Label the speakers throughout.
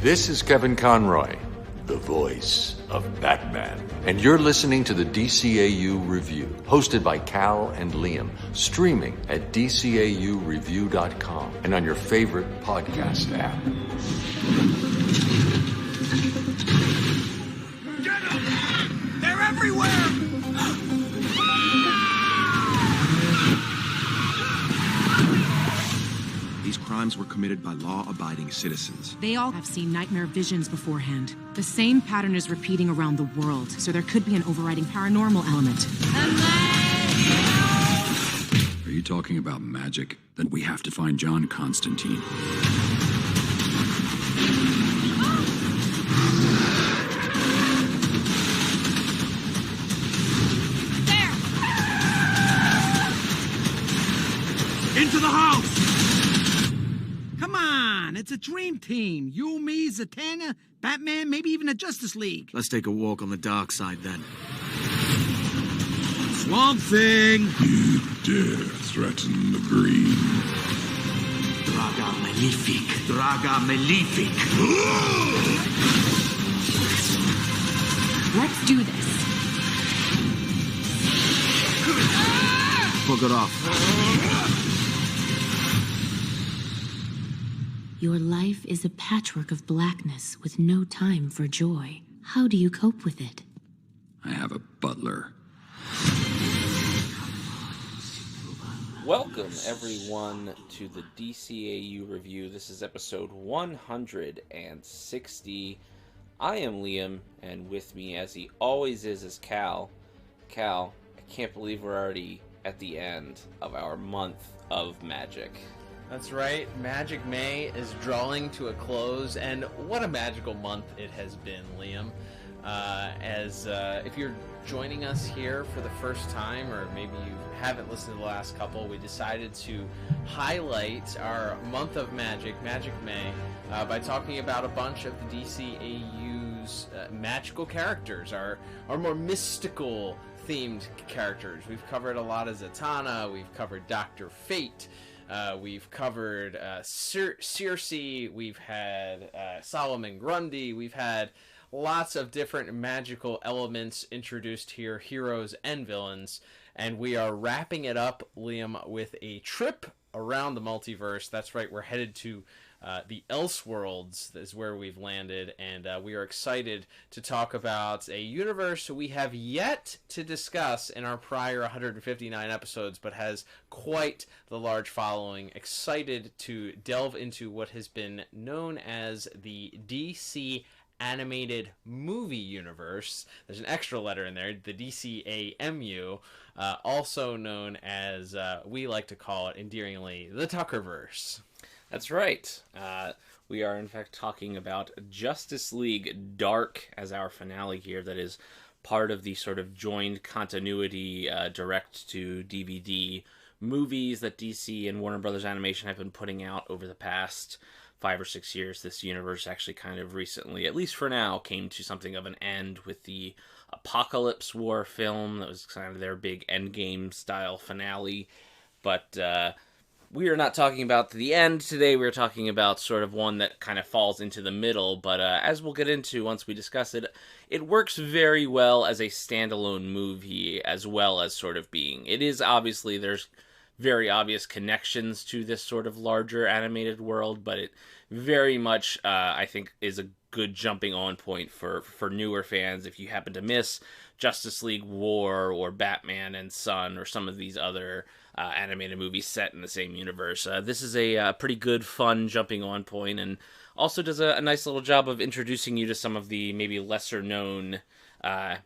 Speaker 1: This is Kevin Conroy, the voice of Batman. And you're listening to the DCAU Review, hosted by Cal and Liam, streaming at DCAUreview.com and on your favorite podcast app.
Speaker 2: Get them! They're everywhere!
Speaker 3: These crimes were committed by law-abiding citizens.
Speaker 4: They all have seen nightmare visions beforehand. The same pattern is repeating around the world, so there could be an overriding paranormal element.
Speaker 5: Are you talking about magic? Then we have to find John Constantine.
Speaker 2: There! Into the house!
Speaker 6: Come on, it's a dream team. You, me, Zatanna, Batman, maybe even a Justice League.
Speaker 3: Let's take a walk on the dark side then.
Speaker 6: Swamp Thing!
Speaker 5: You dare threaten the green.
Speaker 2: Draga Malefic! Draga Malefic!
Speaker 4: Let's do this.
Speaker 3: Book it off.
Speaker 7: Your life is a patchwork of blackness with no time for joy. How do you cope with it?
Speaker 5: I have a butler.
Speaker 8: Welcome, everyone, to the DCAU Review. This is episode 160. I am Liam, and with me, as he always is Cal. Cal, I can't believe we're already at the end of our month of magic.
Speaker 9: That's right, Magic May is drawing to a close, and what a magical month it has been, Liam. If you're joining us here for the first time, or maybe you haven't listened to the last couple, we decided to highlight our month of magic, Magic May, by talking about a bunch of the DCAU's magical characters, our more mystical themed characters. We've covered a lot of Zatanna, we've covered Dr. Fate, we've covered Circe, we've had Solomon Grundy, we've had lots of different magical elements introduced here, heroes and villains, and we are wrapping it up, Liam, with a trip around the multiverse. That's right, we're headed to the Elseworlds is where we've landed, and we are excited to talk about a universe we have yet to discuss in our prior 159 episodes, but has quite the large following. Excited to delve into what has been known as the DC Animated Movie Universe. There's an extra letter in there, the DCAMU, also known as, we like to call it endearingly, the Tuckerverse.
Speaker 8: That's right. We are, in fact, talking about Justice League Dark as our finale here. That is part of the sort of joined continuity direct-to-DVD movies that DC and Warner Brothers Animation have been putting out over the past 5 or 6 years. This universe actually kind of recently, at least for now, came to something of an end with the Apocalypse War film. That was kind of their big Endgame-style finale. But we are not talking about the end today. We're talking about sort of one that kind of falls into the middle. But as we'll get into once we discuss it, it works very well as a standalone movie as well as sort of being. It is obviously, there's very obvious connections to this sort of larger animated world, but it very much, I think, is a good jumping on point for newer fans if you happen to miss Justice League War or Batman and Son or some of these other animated movies set in the same universe. This is a pretty good, fun jumping on point, and also does a nice little job of introducing you to some of the maybe lesser known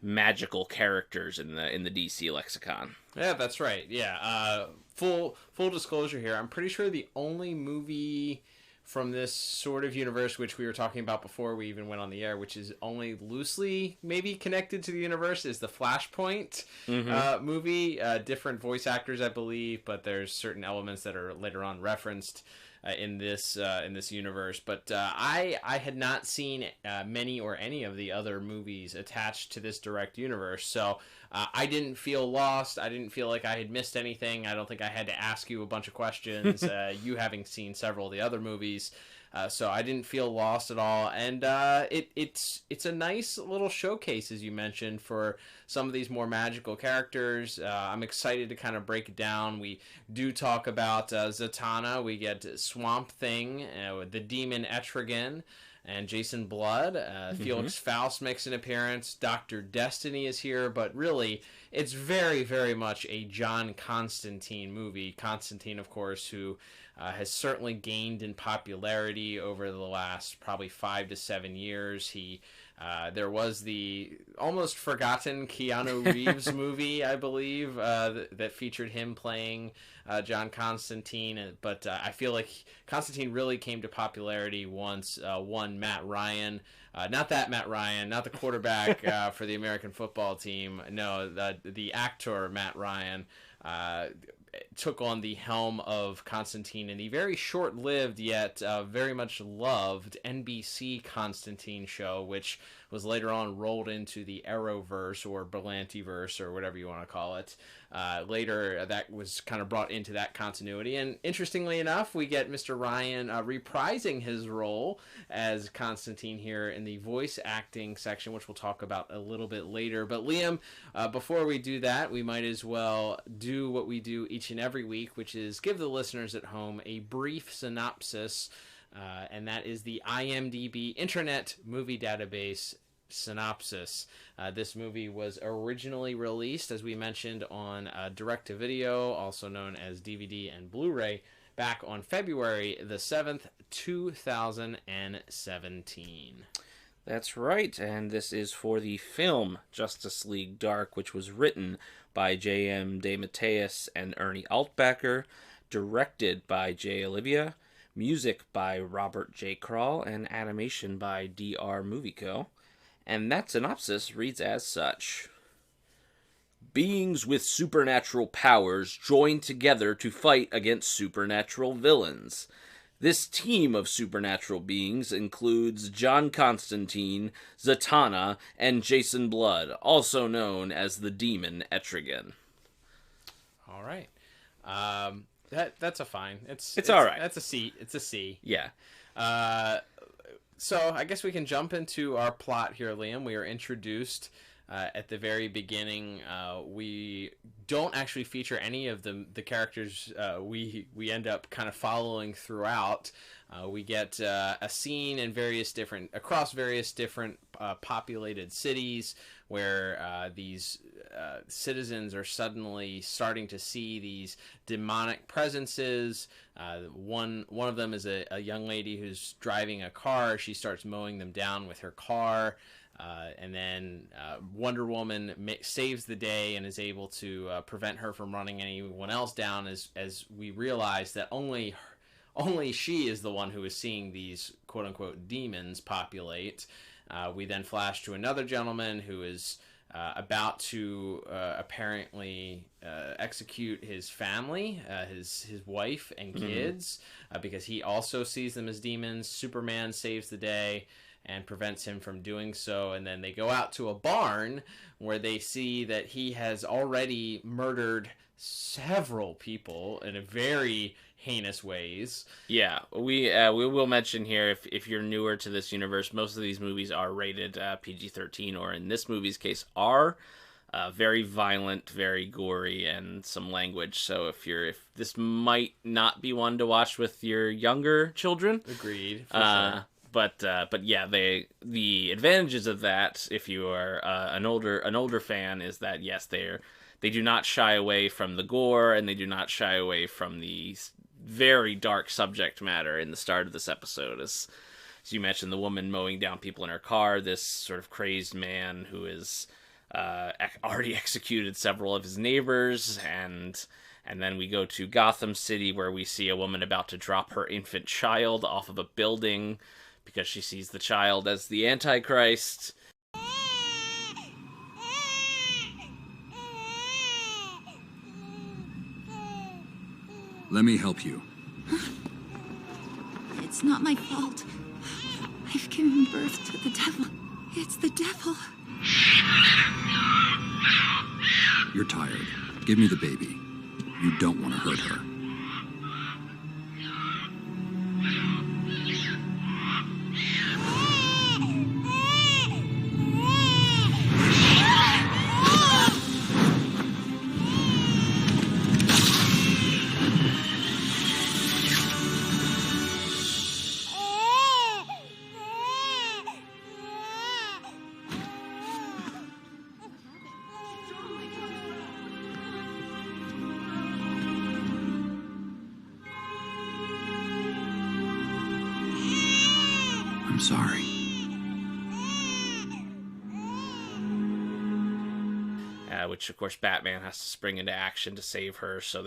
Speaker 8: magical characters in the DC lexicon.
Speaker 9: Yeah, that's right. Yeah, full disclosure here. I'm pretty sure the only movie from this sort of universe, which we were talking about before we even went on the air, which is only loosely maybe connected to the universe, is the Flashpoint movie. Different voice actors, I believe, but there's certain elements that are later on referenced in this universe. But I had not seen many or any of the other movies attached to this direct universe, so I didn't feel lost. I didn't feel like I had missed anything. I don't think I had to ask you a bunch of questions. You having seen several of the other movies, So I didn't feel lost at all, and it's a nice little showcase, as you mentioned, for some of these more magical characters. I'm excited to kind of break it down. We do talk about Zatanna. We get Swamp Thing, the demon Etrigan, and Jason Blood. Felix Faust makes an appearance. Dr. Destiny is here, but really, it's very, very much a John Constantine movie. Constantine, of course, who has certainly gained in popularity over the last probably 5 to 7 years. There was the almost forgotten Keanu Reeves movie, I believe, that featured him playing John Constantine. But I feel like Constantine really came to popularity once one Matt Ryan, not that Matt Ryan, not the quarterback for the American football team. No, the actor Matt Ryan took on the helm of Constantine in the very short-lived yet very much loved NBC Constantine show, which was later on rolled into the Arrowverse or Berlantiverse or whatever you want to call it. Later, that was kind of brought into that continuity. And interestingly enough, we get Mr. Ryan reprising his role as Constantine here in the voice acting section, which we'll talk about a little bit later. But Liam, before we do that, we might as well do what we do each and every week, which is give the listeners at home a brief synopsis, and that is the IMDb Internet Movie Database synopsis. This movie was originally released, as we mentioned, on direct-to-video, also known as DVD and Blu-ray, back on February the 7th, 2017.
Speaker 8: That's right, and this is for the film Justice League Dark, which was written by J.M. DeMatteis and Ernie Altbacker, directed by Jay Olivia, music by Robert J. Krall, and animation by DR Movie Co. And that synopsis reads as such. Beings with supernatural powers join together to fight against supernatural villains. This team of supernatural beings includes John Constantine, Zatanna, and Jason Blood, also known as the demon Etrigan.
Speaker 9: All right. That's a fine. It's
Speaker 8: all right.
Speaker 9: That's a C. It's a C.
Speaker 8: Yeah.
Speaker 9: So I guess we can jump into our plot here, Liam. We are introduced at the very beginning. We don't actually feature any of the characters we end up kind of following throughout. We get a scene in across various different populated cities where these citizens are suddenly starting to see these demonic presences. One of them is a young lady who's driving a car. She starts mowing them down with her car. And then Wonder Woman saves the day and is able to prevent her from running anyone else down, as we realize that only she is the one who is seeing these quote-unquote demons populate. We then flash to another gentleman who is about to apparently execute his family, his wife and kids, because he also sees them as demons. Superman saves the day and prevents him from doing so, and then they go out to a barn where they see that he has already murdered several people in a very heinous ways.
Speaker 8: Yeah, we will mention here, if you're newer to this universe, most of these movies are rated PG-13, or in this movie's case R. Very violent, very gory, and some language. So if this might not be one to watch with your younger children.
Speaker 9: Agreed. For sure.
Speaker 8: But yeah, the advantages of that, if you are an older fan, is that yes, they do not shy away from the gore, and they do not shy away from the very dark subject matter in the start of this episode. As you mentioned, the woman mowing down people in her car, this sort of crazed man who is already executed several of his neighbors, and then we go to Gotham City, where we see a woman about to drop her infant child off of a building because she sees the child as the Antichrist.
Speaker 5: Let me help you.
Speaker 10: It's not my fault. I've given birth to the devil. It's the devil.
Speaker 5: You're tired. Give me the baby. You don't want to hurt her.
Speaker 3: I'm sorry.
Speaker 8: Which, of course, Batman has to spring into action to save her. So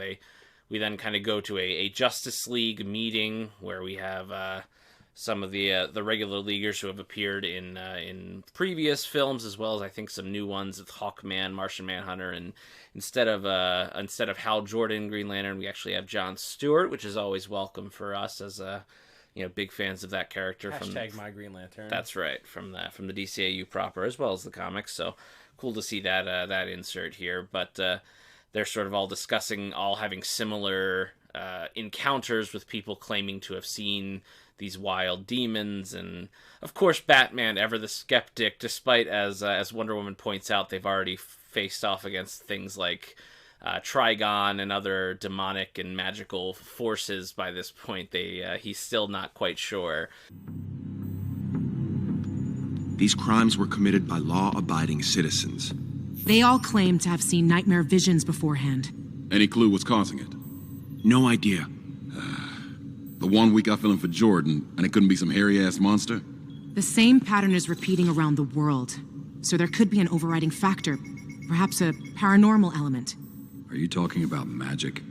Speaker 8: we then kind of go to a Justice League meeting where we have some of the regular Leaguers who have appeared in previous films, as well as I think some new ones with Hawkman, Martian Manhunter, and instead of Hal Jordan, Green Lantern, we actually have Jon Stewart, which is always welcome for us as big fans of that character.
Speaker 9: Hashtag my Green Lantern.
Speaker 8: That's right, from the DCAU proper as well as the comics. So cool to see that insert here. But they're sort of all discussing, all having similar encounters with people claiming to have seen these wild demons, and of course Batman, ever the skeptic, despite as Wonder Woman points out, they've already faced off against things like Trigon and other demonic and magical forces by this point. He's still not quite sure.
Speaker 3: These crimes were committed by law-abiding citizens.
Speaker 4: They all claim to have seen nightmare visions beforehand.
Speaker 5: Any clue what's causing it?
Speaker 3: No idea.
Speaker 5: The 1 week I feeling for Jordan, and it couldn't be some hairy-ass monster?
Speaker 4: The same pattern is repeating around the world, so there could be an overriding factor, perhaps a paranormal element.
Speaker 5: Are you talking about magic?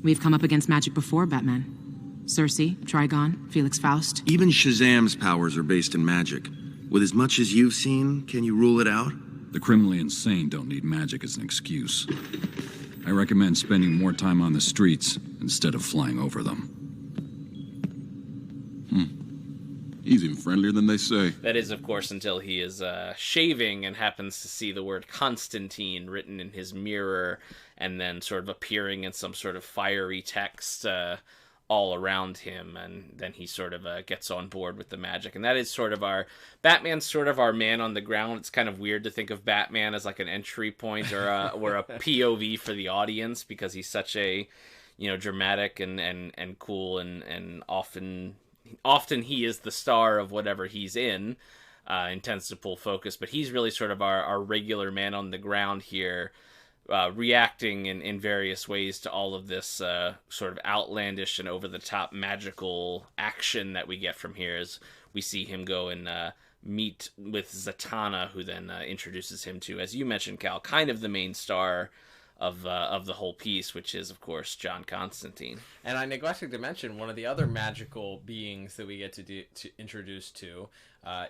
Speaker 4: We've come up against magic before, Batman. Circe, Trigon, Felix Faust.
Speaker 3: Even Shazam's powers are based in magic. With as much as you've seen, can you rule it out?
Speaker 5: The criminally insane don't need magic as an excuse. I recommend spending more time on the streets instead of flying over them. He's even friendlier than they say.
Speaker 8: That is, of course, until he is shaving and happens to see the word Constantine written in his mirror and then sort of appearing in some sort of fiery text all around him, and then he sort of gets on board with the magic. And that is sort of Batman's sort of our man on the ground. It's kind of weird to think of Batman as like an entry point or a POV for the audience, because he's such a, dramatic and cool, and often he is the star of whatever he's in, tends to pull focus, but he's really sort of our regular man on the ground here, reacting in various ways to all of this sort of outlandish and over-the-top magical action that we get from here, as we see him go and meet with Zatanna, who then introduces him to, as you mentioned, Cal, kind of the main star of the whole piece, which is, of course, John Constantine.
Speaker 9: And I neglected to mention one of the other magical beings that we get to introduce to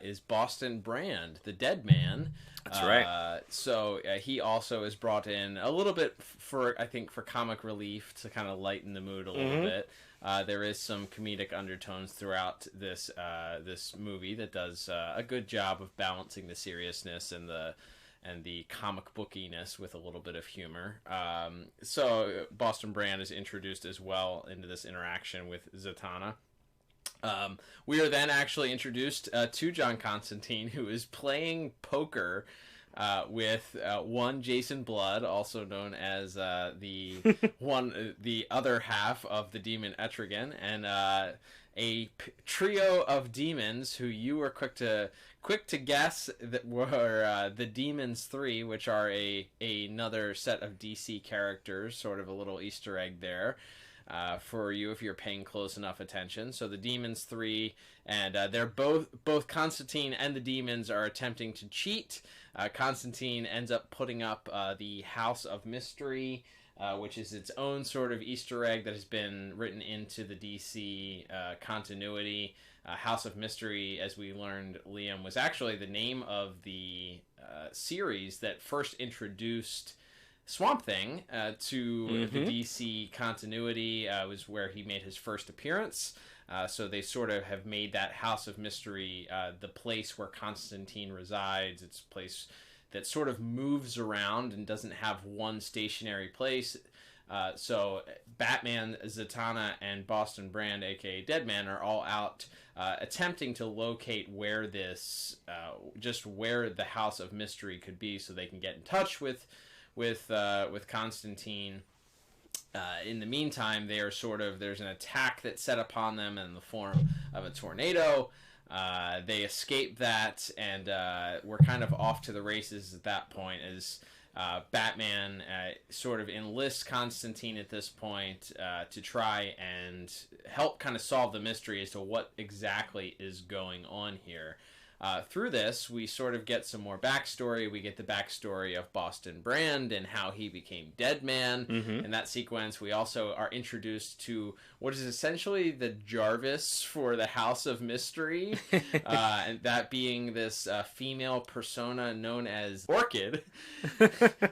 Speaker 9: is Boston Brand, the Dead Man.
Speaker 8: That's right.
Speaker 9: So he also is brought in a little bit for comic relief to kind of lighten the mood a little bit. There is some comedic undertones throughout this movie that does a good job of balancing the seriousness and the comic bookiness with a little bit of humor. So Boston Brand is introduced as well into this interaction with Zatanna. We are then actually introduced to John Constantine, who is playing poker with one Jason Blood, also known as the other half of the demon Etrigan, and a trio of demons who you were quick to guess that were the Demons 3, which are another set of DC characters, sort of a little Easter egg there for you if you're paying close enough attention. So the Demons 3, and they're both Constantine and the Demons are attempting to cheat. Constantine ends up putting up the House of Mystery, which is its own sort of Easter egg that has been written into the DC continuity. House of Mystery, as we learned, Liam, was actually the name of the series that first introduced Swamp Thing to the DC continuity. Was where he made his first appearance. So they sort of have made that House of Mystery the place where Constantine resides. It's a place that sort of moves around and doesn't have one stationary place. So Batman, Zatanna, and Boston Brand, aka Deadman, are all out attempting to locate where this, just where the House of Mystery could be, so they can get in touch with Constantine. In the meantime, they are there's an attack that's set upon them in the form of a tornado. They escape that, and we're kind of off to the races at that point, as Batman sort of enlists Constantine at this point to try and help kind of solve the mystery as to what exactly is going on here. Through this, we sort of get some more backstory. We get the backstory of Boston Brand and how he became Deadman. In that sequence, we also are introduced to what is essentially the Jarvis for the House of Mystery, and that being this female persona known as Orchid,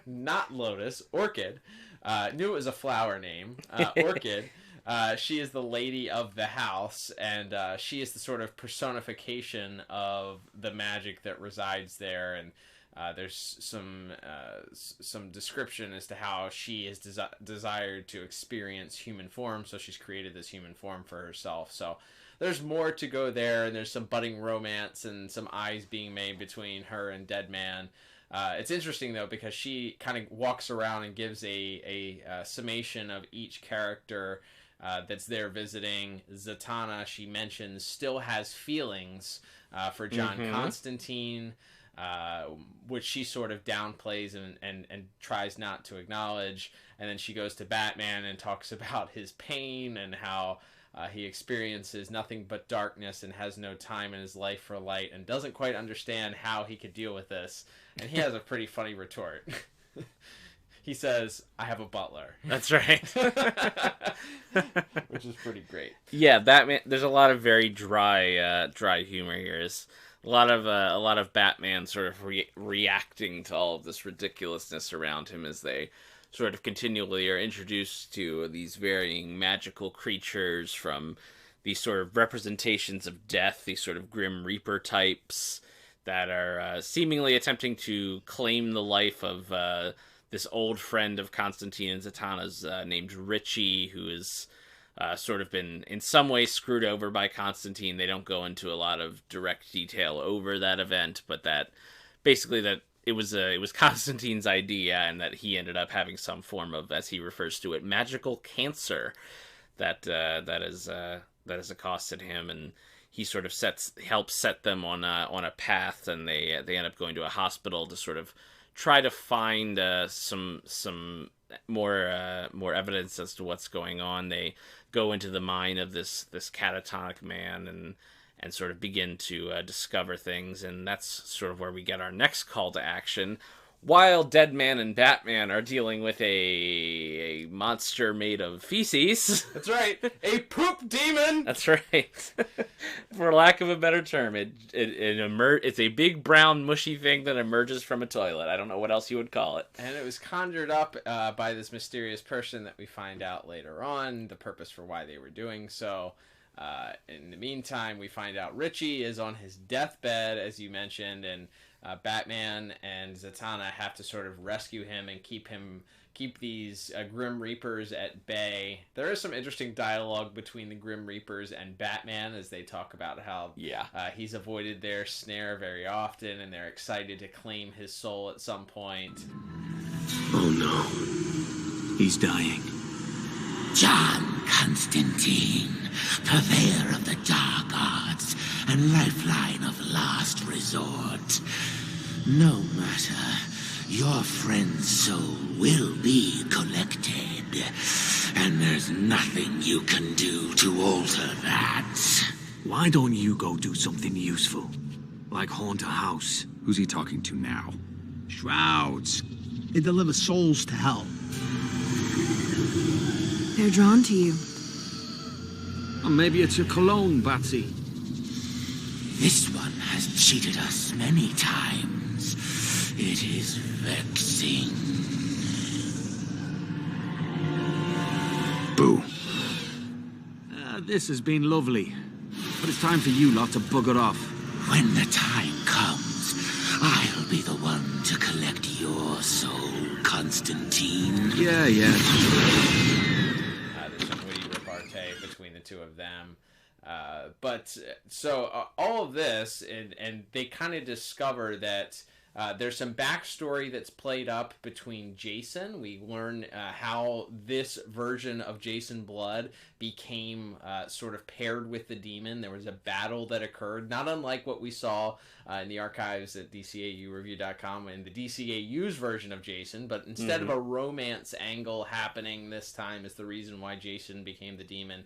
Speaker 9: not Lotus, Orchid. Knew it was a flower name, Orchid. She is the lady of the house, and she is the sort of personification of the magic that resides there. And there's some description as to how she is desired to experience human form, so she's created this human form for herself. So there's more to go there, and there's some budding romance and some eyes being made between her and Deadman. It's interesting, though, because she kind of walks around and gives a summation of each character that's there visiting. Zatanna, she mentions, still has feelings for John Constantine, which she sort of downplays and tries not to acknowledge. And then she goes to Batman and talks about his pain and how he experiences nothing but darkness and has no time in his life for light and doesn't quite understand how he could deal with this. And he has a pretty funny retort. He says, "I have a butler."
Speaker 8: That's right.
Speaker 9: Which is pretty great.
Speaker 8: Yeah, Batman. There's a lot of very dry humor here. There's a lot of Batman sort of reacting to all of this ridiculousness around him as they sort of continually are introduced to these varying magical creatures, from these sort of representations of death, these sort of Grim Reaper types that are seemingly attempting to claim the life of this old friend of Constantine and Zatanna's named Richie, who is sort of been in some way screwed over by Constantine. They don't go into a lot of direct detail over that event, but that basically that it was Constantine's idea, and that he ended up having some form of, as he refers to it, magical cancer that has accosted him, and he sort of helps set them on a path, and they end up going to a hospital to sort of try to find some more evidence as to what's going on. They go into the mind of this catatonic man and sort of begin to discover things, and that's sort of where we get our next call to action. While Deadman and Batman are dealing with a monster made of feces.
Speaker 9: That's right, a poop demon!
Speaker 8: That's right. For lack of a better term, it's a big brown mushy thing that emerges from a toilet. I don't know what else you would call it.
Speaker 9: And it was conjured up by this mysterious person that we find out later on, the purpose for why they were doing so. In the meantime, we find out Richie is on his deathbed, as you mentioned, and Batman and Zatanna have to sort of rescue him and keep these Grim Reapers at bay. There is some interesting dialogue between the Grim Reapers and Batman as they talk about how he's avoided their snare very often, and they're excited to claim his soul at some point.
Speaker 2: Oh no, he's dying.
Speaker 11: John Constantine, purveyor of the dark arts and lifeline of last resort. No matter, your friend's soul will be collected, and there's nothing you can do to alter that.
Speaker 2: Why don't you go do something useful? Like haunt a house.
Speaker 6: Who's he talking to now? Shrouds. They deliver souls to hell.
Speaker 10: They're drawn to you.
Speaker 2: Or maybe it's your cologne, Batsy.
Speaker 11: This one has cheated us many times. It is vexing.
Speaker 2: Boo. This has been lovely. But it's time for you lot to bugger off.
Speaker 11: When the time comes, I'll be the one to collect your soul, Constantine.
Speaker 2: Yeah.
Speaker 9: There's some witty repartee between the two of them. But so all of this, and they kind of discover that There's some backstory that's played up between Jason. We learn how this version of Jason Blood became sort of paired with the demon. There was a battle that occurred, not unlike what we saw in the archives at DCAUreview.com in the DCAU's version of Jason, but instead of a romance angle happening this time is the reason why Jason became the demon.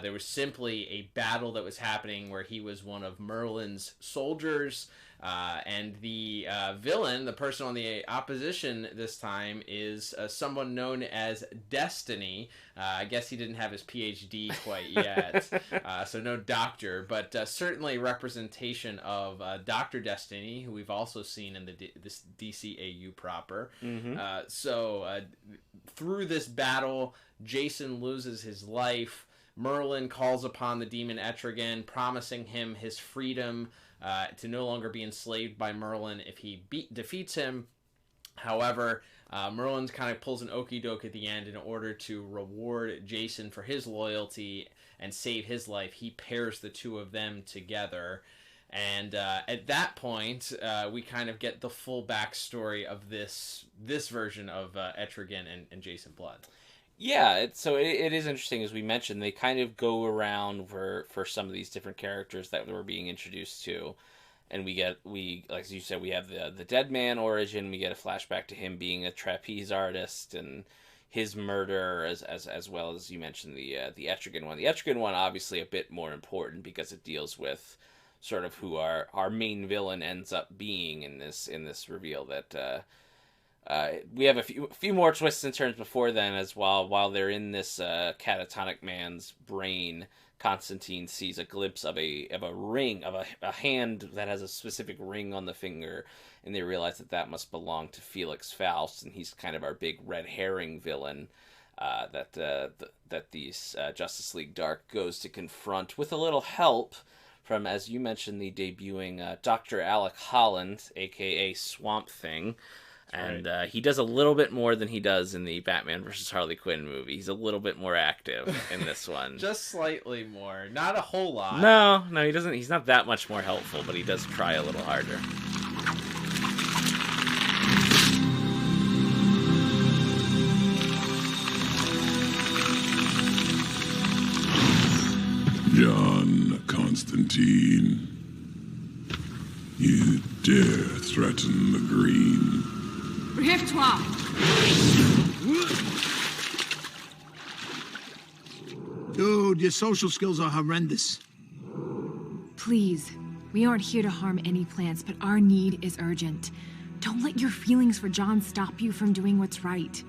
Speaker 9: There was simply a battle that was happening where he was one of Merlin's soldiers, and the villain, the person on the opposition this time, is someone known as Destiny. I guess he didn't have his PhD quite yet, so no doctor, but certainly representation of Dr. Destiny, who we've also seen in this DCAU proper. So through this battle, Jason loses his life. Merlin calls upon the demon Etrigan, promising him his freedom, to no longer be enslaved by Merlin if he defeats him. However, Merlin kind of pulls an okie doke at the end. In order to reward Jason for his loyalty and save his life, he pairs the two of them together. And at that point, we kind of get the full backstory of this version of Etrigan and Jason Blood.
Speaker 8: Yeah, it is interesting, as we mentioned. They kind of go around for some of these different characters that we're being introduced to, and we like you said, we have the dead man origin. We get a flashback to him being a trapeze artist and his murder, as well as you mentioned the Etrigan one. The Etrigan one obviously a bit more important because it deals with sort of who our main villain ends up being in this reveal that. We have a few more twists and turns before then, as while they're in this catatonic man's brain. Constantine sees a glimpse of a ring, of a hand that has a specific ring on the finger, and they realize that must belong to Felix Faust, and he's kind of our big red herring villain that these Justice League Dark goes to confront with a little help from, as you mentioned, the debuting Dr. Alec Holland, aka Swamp Thing. And he does a little bit more than he does in the Batman vs. Harley Quinn movie. He's a little bit more active in this one.
Speaker 9: Just slightly more. Not a whole lot.
Speaker 8: No, he doesn't. He's not that much more helpful, but he does try a little harder.
Speaker 12: John Constantine, you dare threaten the Green?
Speaker 10: Brève-toi!
Speaker 6: Dude, your social skills are horrendous.
Speaker 10: Please, we aren't here to harm any plants, but our need is urgent. Don't let your feelings for John stop you from doing what's right.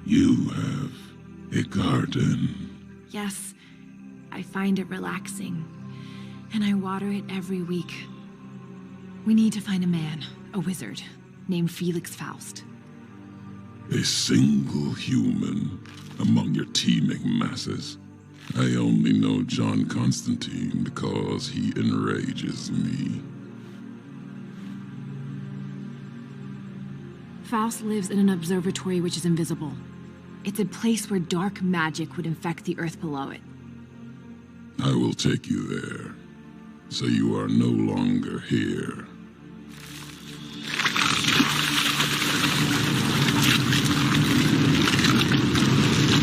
Speaker 12: You have a garden.
Speaker 10: Yes, I find it relaxing, and I water it every week. We need to find a man, a wizard, named Felix Faust.
Speaker 12: A single human among your teeming masses. I only know John Constantine because he enrages me.
Speaker 10: Faust lives in an observatory which is invisible. It's a place where dark magic would infect the earth below it.
Speaker 12: I will take you there, so you are no longer here.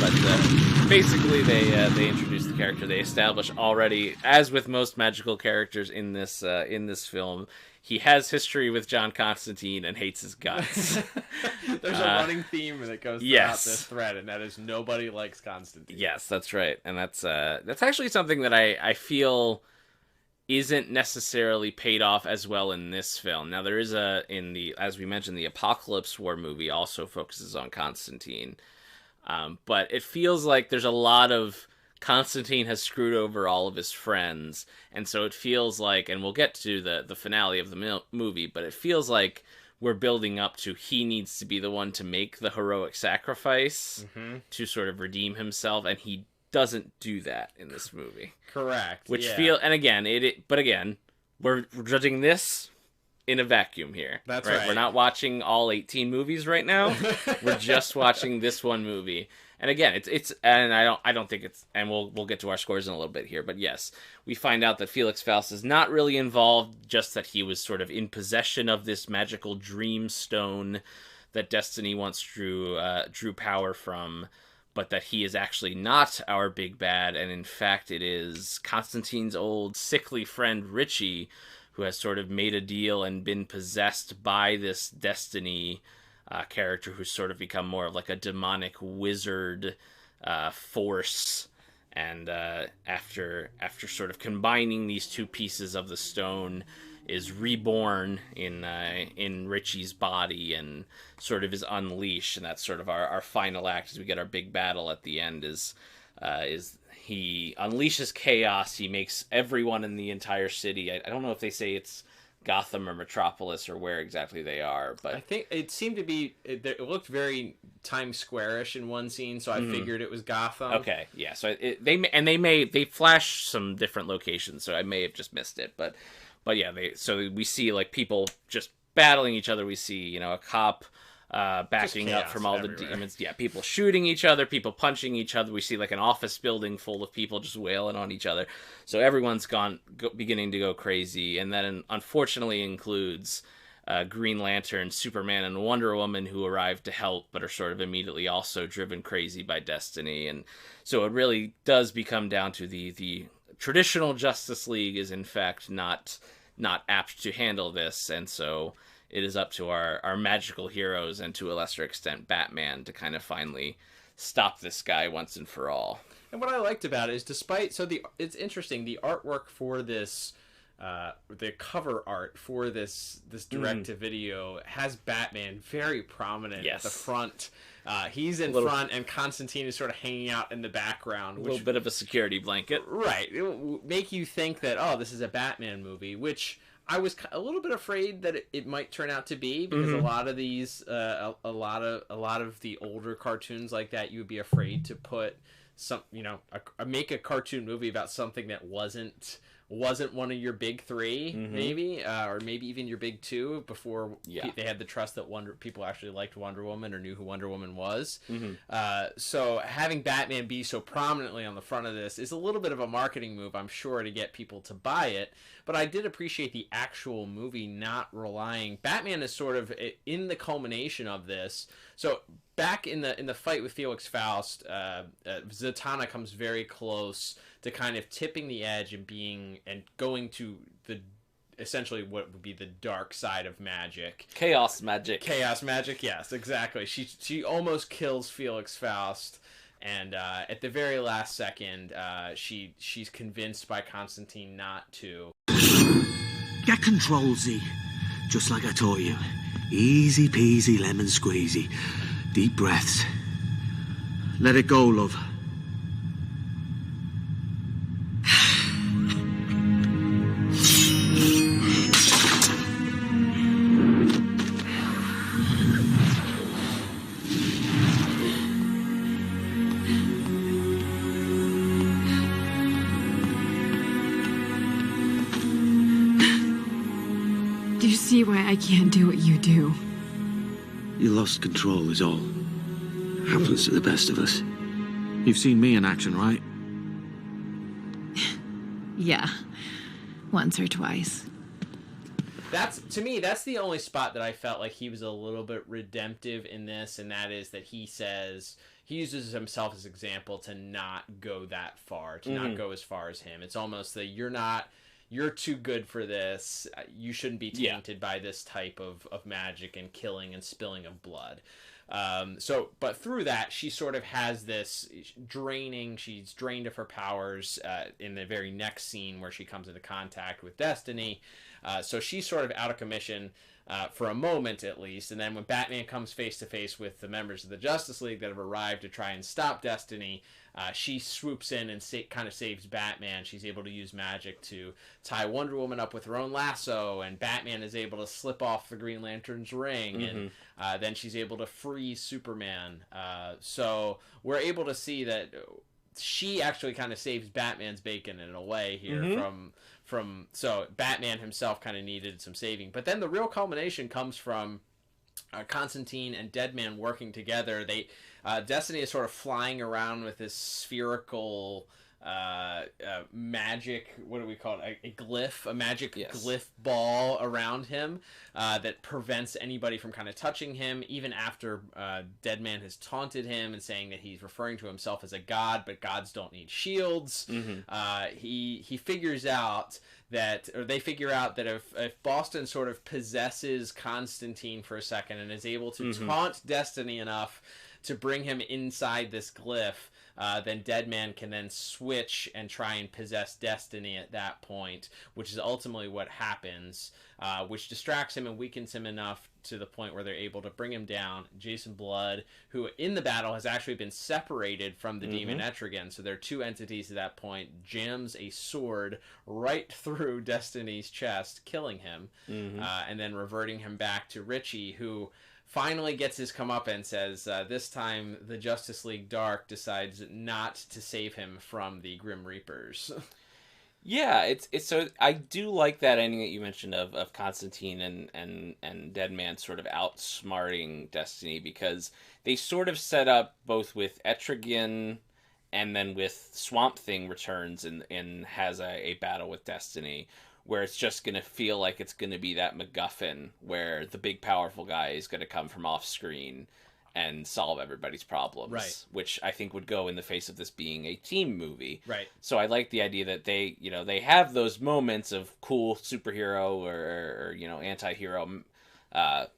Speaker 8: But basically, they introduce the character. They establish already, as with most magical characters in this film, he has history with John Constantine and hates his guts.
Speaker 9: There's a running theme that goes throughout this thread, and that is nobody likes Constantine.
Speaker 8: Yes, that's right, and that's actually something that I feel isn't necessarily paid off as well in this film. Now, there is as we mentioned, the Apocalypse War movie also focuses on Constantine. But it feels like there's a lot of Constantine has screwed over all of his friends, and so it feels like, and we'll get to the finale of the movie, but it feels like we're building up to he needs to be the one to make the heroic sacrifice to sort of redeem himself, and he doesn't do that in this movie.
Speaker 9: Correct.
Speaker 8: Which but again, we're judging this in a vacuum here.
Speaker 9: That's right.
Speaker 8: We're not watching all 18 movies right now. We're just watching this one movie. And again, it's and I don't think it's, and we'll get to our scores in a little bit here, but yes, we find out that Felix Faust is not really involved, just that he was sort of in possession of this magical dream stone that Destiny once drew power from, but that he is actually not our big bad, and in fact it is Constantine's old sickly friend Richie, who has sort of made a deal and been possessed by this Destiny character who's sort of become more of like a demonic wizard force. And after sort of combining these two pieces of the stone, is reborn in Richie's body and sort of is unleashed. And that's sort of our final act as we get our big battle at the end is he unleashes chaos. He makes everyone in the entire city, I don't know if they say it's Gotham or Metropolis or where exactly they are, but
Speaker 9: I think it seemed to be, it looked very Times Square-ish in one scene, so I figured it was Gotham.
Speaker 8: Okay, yeah, so they flash some different locations, so I may have just missed it, but yeah, so we see like people just battling each other. We see, a cop backing up from all everywhere. The demons. Yeah, people shooting each other, people punching each other. We see like an office building full of people just wailing on each other. So everyone's beginning to go crazy. And then unfortunately includes Green Lantern, Superman, and Wonder Woman, who arrive to help, but are sort of immediately also driven crazy by Destiny. And so it really does become down to the traditional Justice League is in fact not apt to handle this. And so it is up to our magical heroes, and to a lesser extent Batman, to kind of finally stop this guy once and for all.
Speaker 9: And what I liked about it is, it's interesting, the artwork for this, the cover art for this direct-to-video has Batman very prominent at the front. He's in front, and Constantine is sort of hanging out in the background.
Speaker 8: A little bit of a security blanket.
Speaker 9: Right. It will make you think that, this is a Batman movie, which I was a little bit afraid that it might turn out to be, because a lot of these, a lot of the older cartoons like that, you would be afraid to put some, make a cartoon movie about something that wasn't one of your big three, maybe, or maybe even your big two, before they had the trust that people actually liked Wonder Woman or knew who Wonder Woman was. So having Batman be so prominently on the front of this is a little bit of a marketing move, I'm sure, to get people to buy it. But I did appreciate the actual movie not relying. Batman is sort of in the culmination of this. So back in the fight with Felix Faust, Zatanna comes very close to kind of tipping the edge and going to essentially what would be the dark side of magic.
Speaker 8: Chaos magic,
Speaker 9: yes, exactly. She almost kills Felix Faust, and at the very last second, she's convinced by Constantine not to.
Speaker 6: Get control, Z. Just like I taught you. Easy peasy lemon squeezy. Deep breaths. Let it go, love.
Speaker 10: Do you see why I can't do what you do?
Speaker 6: You lost control is all. Happens to the best of us. You've seen me in action, right?
Speaker 10: Yeah. Once or twice.
Speaker 9: To me, that's the only spot that I felt like he was a little bit redemptive in this, and that is that he uses himself as an example to not go that far, to not go as far as him. It's almost that you're too good for this. You shouldn't be tainted by this type of magic and killing and spilling of blood. But through that, she sort of has this she's drained of her powers in the very next scene where she comes into contact with Destiny. So she's sort of out of commission for a moment at least. And then when Batman comes face to face with the members of the Justice League that have arrived to try and stop Destiny, she swoops in and kind of saves Batman. She's able to use magic to tie Wonder Woman up with her own lasso, and Batman is able to slip off the Green Lantern's ring, and then she's able to free Superman. So we're able to see that she actually kind of saves Batman's bacon in a way here from so Batman himself kind of needed some saving. But then the real culmination comes from Constantine and Deadman working together. They Destiny is sort of flying around with this spherical magic, what do we call it, a glyph, a magic glyph ball around him that prevents anybody from kind of touching him, even after Deadman has taunted him and saying that he's referring to himself as a god, but gods don't need shields. He figures out that, or they figure out that if Boston sort of possesses Constantine for a second and is able to taunt Destiny enough to bring him inside this glyph, then Deadman can then switch and try and possess Destiny at that point, which is ultimately what happens, which distracts him and weakens him enough to the point where they're able to bring him down. Jason Blood, who in the battle has actually been separated from the demon Etrigan, so they're two entities at that point, jams a sword right through Destiny's chest, killing him, and then reverting him back to Richie, who finally gets his comeuppance, says this time the Justice League Dark decides not to save him from the Grim Reapers.
Speaker 8: Yeah, it's so I do like that ending that you mentioned of Constantine and Deadman sort of outsmarting Destiny, because they sort of set up both with Etrigan and then with Swamp Thing returns and has a battle with Destiny, where it's just going to feel like it's going to be that MacGuffin where the big powerful guy is going to come from off screen and solve everybody's problems,
Speaker 9: right?
Speaker 8: Which I think would go in the face of this being a team movie,
Speaker 9: right?
Speaker 8: So I like the idea that they, you know, they have those moments of cool superhero or you know, anti-hero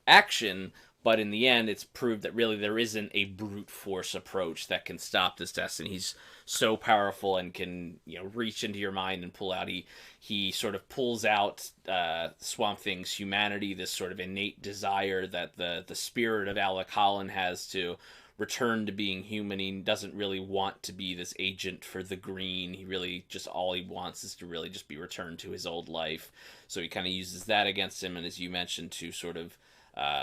Speaker 8: action, but in the end, it's proved that really there isn't a brute force approach that can stop this Destiny. He's so powerful and can, you know, reach into your mind and pull out. He sort of pulls out Swamp Thing's humanity, this sort of innate desire that the spirit of Alec Holland has to return to being human. He doesn't really want to be this agent for the Green. He really just, all he wants is to really just be returned to his old life. So he kind of uses that against him, and as you mentioned, to sort of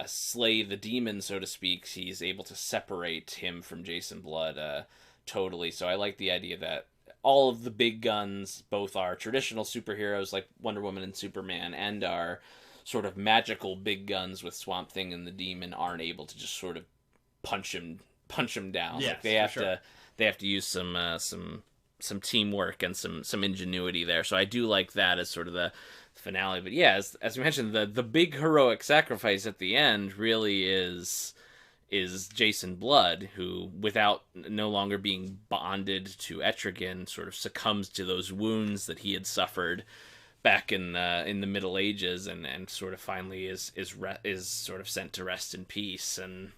Speaker 8: slay the demon, so to speak. He's able to separate him from Jason Blood totally. So I like the idea that all of the big guns, both our traditional superheroes like Wonder Woman and Superman, and our sort of magical big guns with Swamp Thing and the Demon, aren't able to just sort of punch him down.
Speaker 9: Yes,
Speaker 8: like they have to use some teamwork and some ingenuity there. So I do like that as sort of the finale. But yeah, as we mentioned, the big heroic sacrifice at the end really is Jason Blood, who, without no longer being bonded to Etrigan, sort of succumbs to those wounds that he had suffered back in the Middle Ages, and sort of finally is sort of sent to rest in peace. And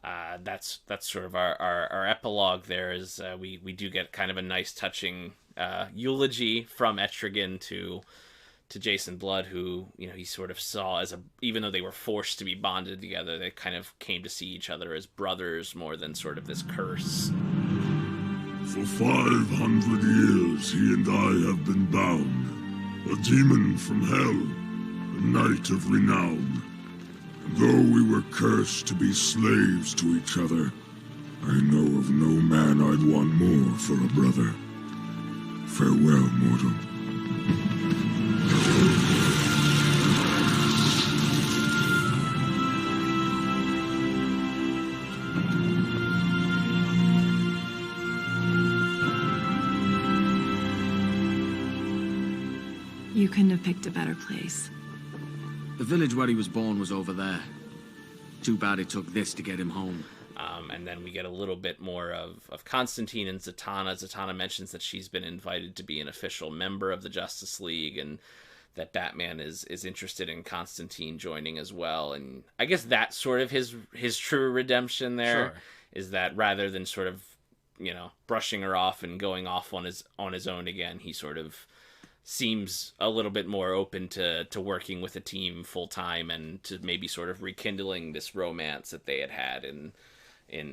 Speaker 8: that's sort of our epilogue there. Is we do get kind of a nice touching eulogy from Etrigan to Jason Blood, who, you know, he sort of saw as even though they were forced to be bonded together, they kind of came to see each other as brothers more than sort of this curse.
Speaker 12: For 500 years he and I have been bound, a demon from hell, a knight of renown. And though we were cursed to be slaves to each other, I know of no man I'd want more for a brother. Farewell, mortal.
Speaker 10: You couldn't have picked a better place.
Speaker 2: The village where he was born was over there. Too bad it took this to get him home.
Speaker 8: And then we get a little bit more of Constantine and Zatanna. Zatanna mentions that she's been invited to be an official member of the Justice League, and that Batman is interested in Constantine joining as well. And I guess that's sort of his true redemption there.
Speaker 9: Sure.
Speaker 8: Is that rather than sort of, you know, brushing her off and going off on his own again, he sort of seems a little bit more open to working with a team full time, and to maybe sort of rekindling this romance that they had in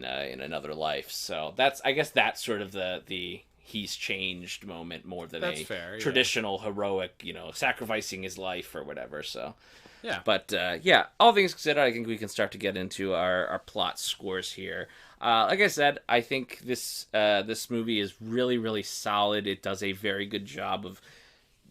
Speaker 8: another life. So I guess that's sort of the he's changed moment more than
Speaker 9: That's fair,
Speaker 8: traditional heroic, you know, sacrificing his life or whatever. So
Speaker 9: Yeah.
Speaker 8: But yeah, all things considered, I think we can start to get into our plot scores here. Like I said, I think this movie is really, really solid. It does a very good job of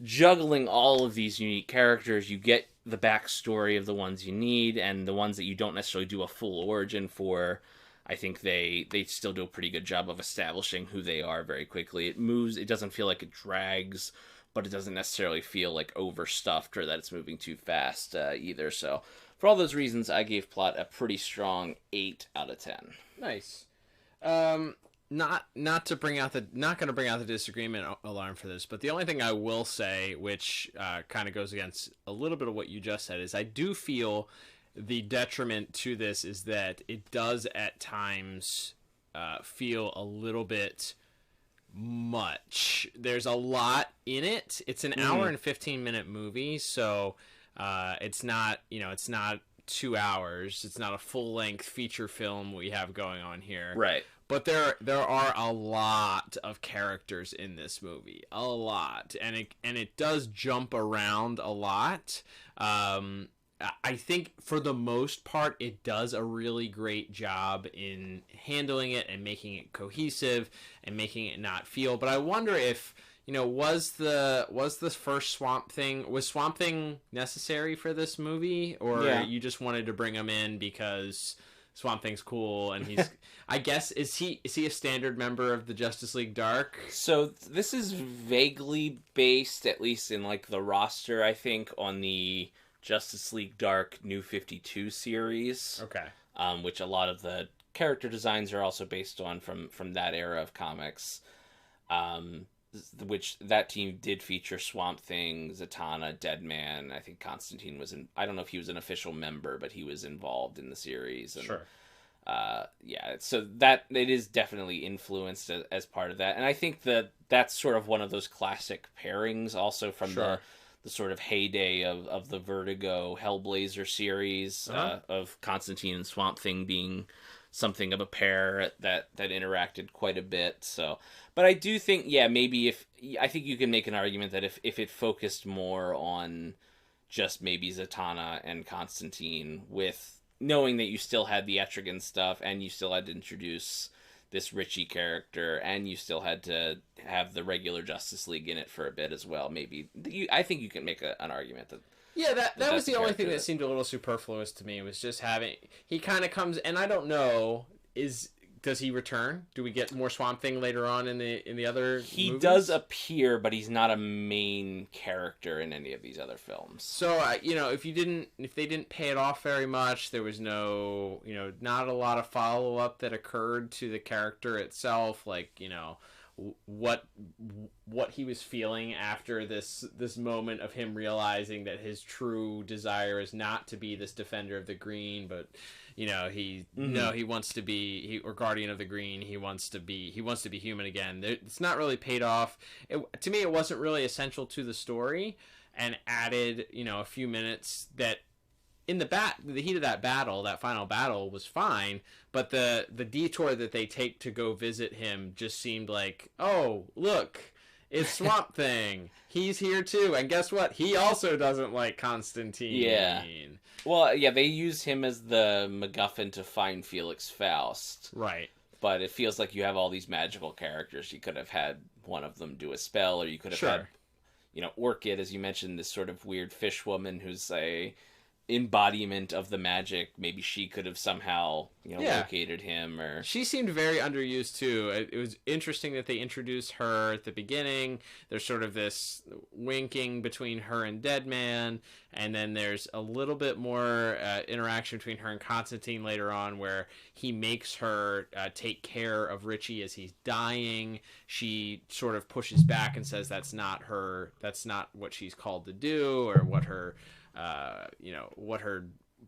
Speaker 8: juggling all of these unique characters. You get the backstory of the ones you need, and the ones that you don't necessarily do a full origin for. I think they still do a pretty good job of establishing who they are very quickly. It moves. It doesn't feel like it drags, but it doesn't necessarily feel like overstuffed or that it's moving too fast either. So for all those reasons, I gave plot a pretty strong 8 out of 10.
Speaker 9: Nice. Not to bring out not going to bring out the disagreement alarm for this, but the only thing I will say, which kind of goes against a little bit of what you just said, is I do feel the detriment to this is that it does at times feel a little bit much. There's a lot in it. It's an hour and 15-minute movie, so it's not 2 hours. It's not a full-length feature film we have going on here.
Speaker 8: Right.
Speaker 9: But there are a lot of characters in this movie, a lot, and it does jump around a lot. I think for the most part, it does a really great job in handling it and making it cohesive and making it not feel. But I wonder if, was the first Swamp Thing necessary for this movie, or you just wanted to bring him in because Swamp Thing's cool and he's I guess is he a standard member of the Justice League Dark?
Speaker 8: So this is vaguely based, at least in like the roster, I think, on the Justice League Dark New 52 series.
Speaker 9: Okay.
Speaker 8: Which a lot of the character designs are also based on from that era of comics. Which that team did feature Swamp Thing, Zatanna, Deadman. I think Constantine was in. I don't know if he was an official member, but he was involved in the series. And,
Speaker 9: sure.
Speaker 8: Yeah. So that it is definitely influenced as part of that, and I think that's sort of one of those classic pairings, also from the sort of heyday of the Vertigo Hellblazer series, of Constantine and Swamp Thing being something of a pair that interacted quite a bit. So, but I do think, maybe I think you can make an argument that if it focused more on just maybe Zatanna and Constantine, with knowing that you still had the Etrigan stuff and you still had to introduce this Richie character, and you still had to have the regular Justice League in it for a bit as well. Maybe I think you can make an argument that.
Speaker 9: Yeah, that was the only thing that seemed a little superfluous to me, was just he kind of comes, and I don't know, does he return? Do we get more Swamp Thing later on in the other
Speaker 8: He
Speaker 9: movies?
Speaker 8: does appear, but he's not a main character in any of these other films.
Speaker 9: So, if they didn't pay it off very much, there was no, not a lot of follow-up that occurred to the character itself, like, what he was feeling after this moment of him realizing that his true desire is not to be this defender of the green, but he wants to be or guardian of the green. He wants to be human again. It's not really paid off. To me, it wasn't really essential to the story, and added a few minutes that in the heat of that final battle was fine, but the detour that they take to go visit him just seemed like, oh, look, it's Swamp Thing. He's here too, and guess what? He also doesn't like Constantine.
Speaker 8: Yeah. Well, yeah, they use him as the MacGuffin to find Felix Faust.
Speaker 9: Right.
Speaker 8: But it feels like you have all these magical characters. You could have had one of them do a spell, or you could have had, Orchid, as you mentioned, this sort of weird fish woman who's a embodiment of the magic. Maybe she could have somehow located him, or
Speaker 9: she seemed very underused too. It was interesting that they introduced her at the beginning. There's sort of this winking between her and Deadman, and then there's a little bit more interaction between her and Constantine later on, where he makes her take care of Richie as he's dying. She sort of pushes back and says that's not what she's called to do, or what her what her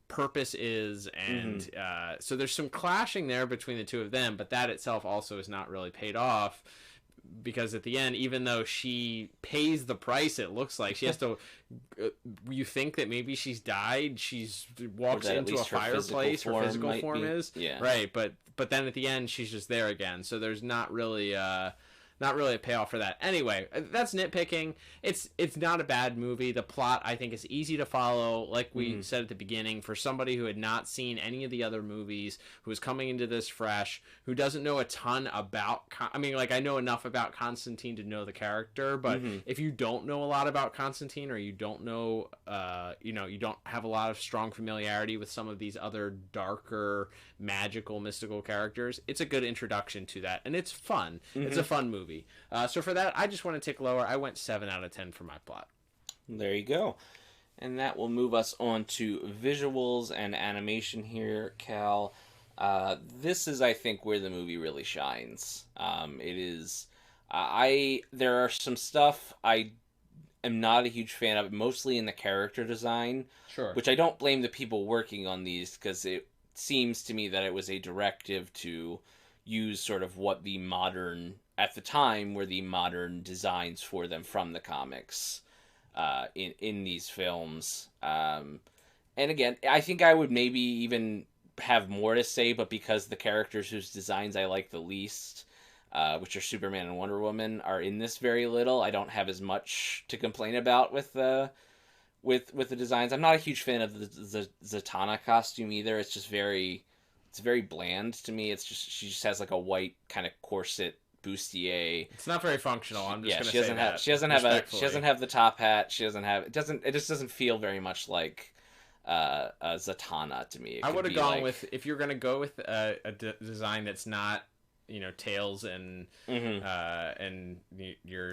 Speaker 9: purpose is, and so there's some clashing there between the two of them, but that itself also is not really paid off, because at the end, even though she pays the price, it looks like she has to you think that maybe she's died, she's walks into a fireplace, her physical form is right, but then at the end she's just there again, so there's not really not really a payoff for that. Anyway, that's nitpicking. It's not a bad movie. The plot, I think, is easy to follow. Like we said at the beginning, for somebody who had not seen any of the other movies, who is coming into this fresh, who doesn't know a ton about... I mean, like, I know enough about Constantine to know the character, but if you don't know a lot about Constantine, or you don't know, you don't have a lot of strong familiarity with some of these other darker, magical, mystical characters, it's a good introduction to that, and it's fun. It's a fun movie. So for that, I just want to tick lower. I went 7 out of 10 for my plot.
Speaker 8: There you go. And that will move us on to visuals and animation here, Cal. This is, I think, where the movie really shines. It is... there are some stuff I am not a huge fan of, mostly in the character design.
Speaker 9: Sure.
Speaker 8: Which I don't blame the people working on these, because it seems to me that it was a directive to use sort of what the modern... at the time, were the modern designs for them from the comics in these films. And again, I think I would maybe even have more to say, but because the characters whose designs I like the least, which are Superman and Wonder Woman, are in this very little, I don't have as much to complain about with the designs. I'm not a huge fan of the Zatanna costume either. It's just very bland to me. It's just, she just has like a white kind of corset bustier.
Speaker 9: It's not very functional. I'm just
Speaker 8: she doesn't have the top hat. It just doesn't feel very much like Zatanna to me.
Speaker 9: I would have gone with, if you're going to go with a design that's not, tails and your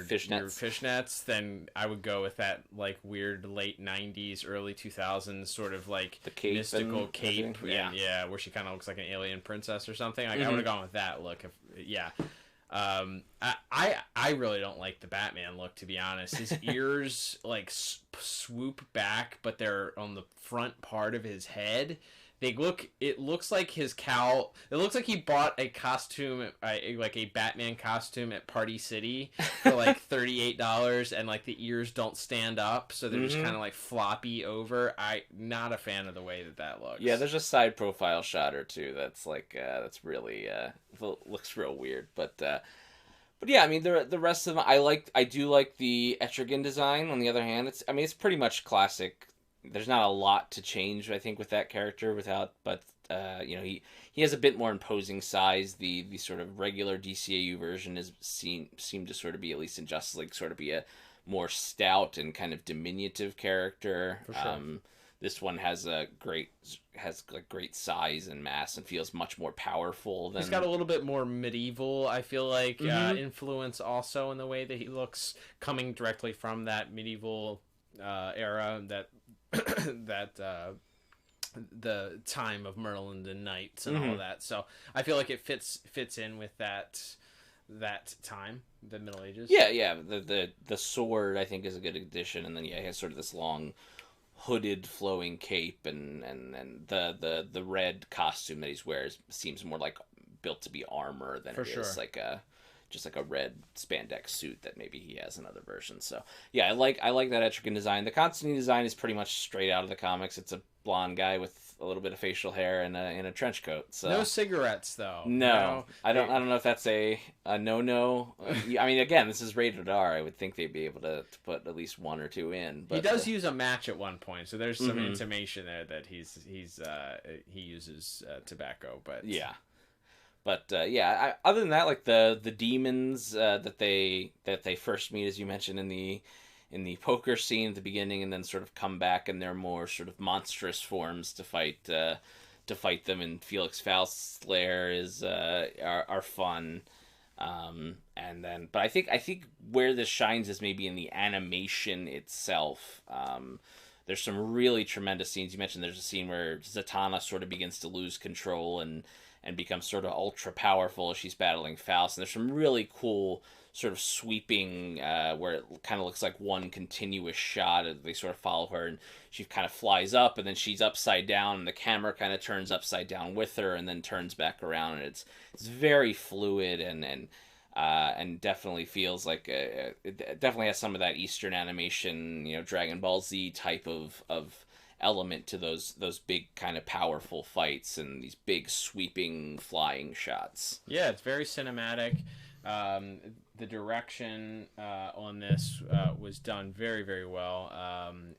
Speaker 9: fishnets, then I would go with that like weird late 90s, early 2000s sort of like
Speaker 8: the cape
Speaker 9: mystical cape,
Speaker 8: yeah,
Speaker 9: where she kind of looks like an alien princess or something. Like I would have gone with that look. I really don't like the Batman look, to be honest. His ears like swoop back, but they're on the front part of his head. It looks like his cowl. It looks like he bought a costume, like a Batman costume at Party City for like $38, and like the ears don't stand up, so they're just kind of like floppy over. Not a fan of the way that looks.
Speaker 8: Yeah, there's a side profile shot or two that's like that's really looks real weird, but yeah, I mean the rest of them I do like the Etrigan design. On the other hand, it's pretty much classic. There's not a lot to change, I think, with that character but he has a bit more imposing size. The sort of regular DCAU version seemed to sort of be, at least in Justice League, sort of be a more stout and kind of diminutive character.
Speaker 9: For sure.
Speaker 8: This one has great size and mass and feels much more powerful than...
Speaker 9: He's got a little bit more medieval, I feel like, influence also in the way that he looks, coming directly from that medieval era, that the time of Merlin and knights and all of that. So I feel like it fits in with that time, the Middle Ages.
Speaker 8: Yeah. The sword, I think, is a good addition, and then he has sort of this long hooded flowing cape, and the red costume that he's wears seems more like built to be armor than is like just like a red spandex suit that maybe he has in other versions. So yeah, I like that Etrigan design. The Constantine design is pretty much straight out of the comics. It's a blonde guy with a little bit of facial hair and a trench coat. So
Speaker 9: no cigarettes though.
Speaker 8: No, I don't know if that's a no. I mean, again, this is rated R. I would think they'd be able to put at least one or two in. But
Speaker 9: he does use a match at one point, so there's some intimation there that he uses tobacco. But
Speaker 8: yeah. But other than that, like the demons that they first meet, as you mentioned in the poker scene at the beginning, and then sort of come back in their more sort of monstrous forms to fight them in Felix Faust's lair are fun. But I think where this shines is maybe in the animation itself. There's some really tremendous scenes. You mentioned there's a scene where Zatanna sort of begins to lose control and becomes sort of ultra powerful as she's battling Faust. And there's some really cool sort of sweeping where it kind of looks like one continuous shot as they sort of follow her, and she kind of flies up, and then she's upside down, and the camera kind of turns upside down with her and then turns back around, and it's very fluid and definitely feels like it definitely has some of that Eastern animation, Dragon Ball Z type of element to those big kind of powerful fights and these big sweeping flying shots.
Speaker 9: Yeah, it's very cinematic. The direction on this was done very, very well.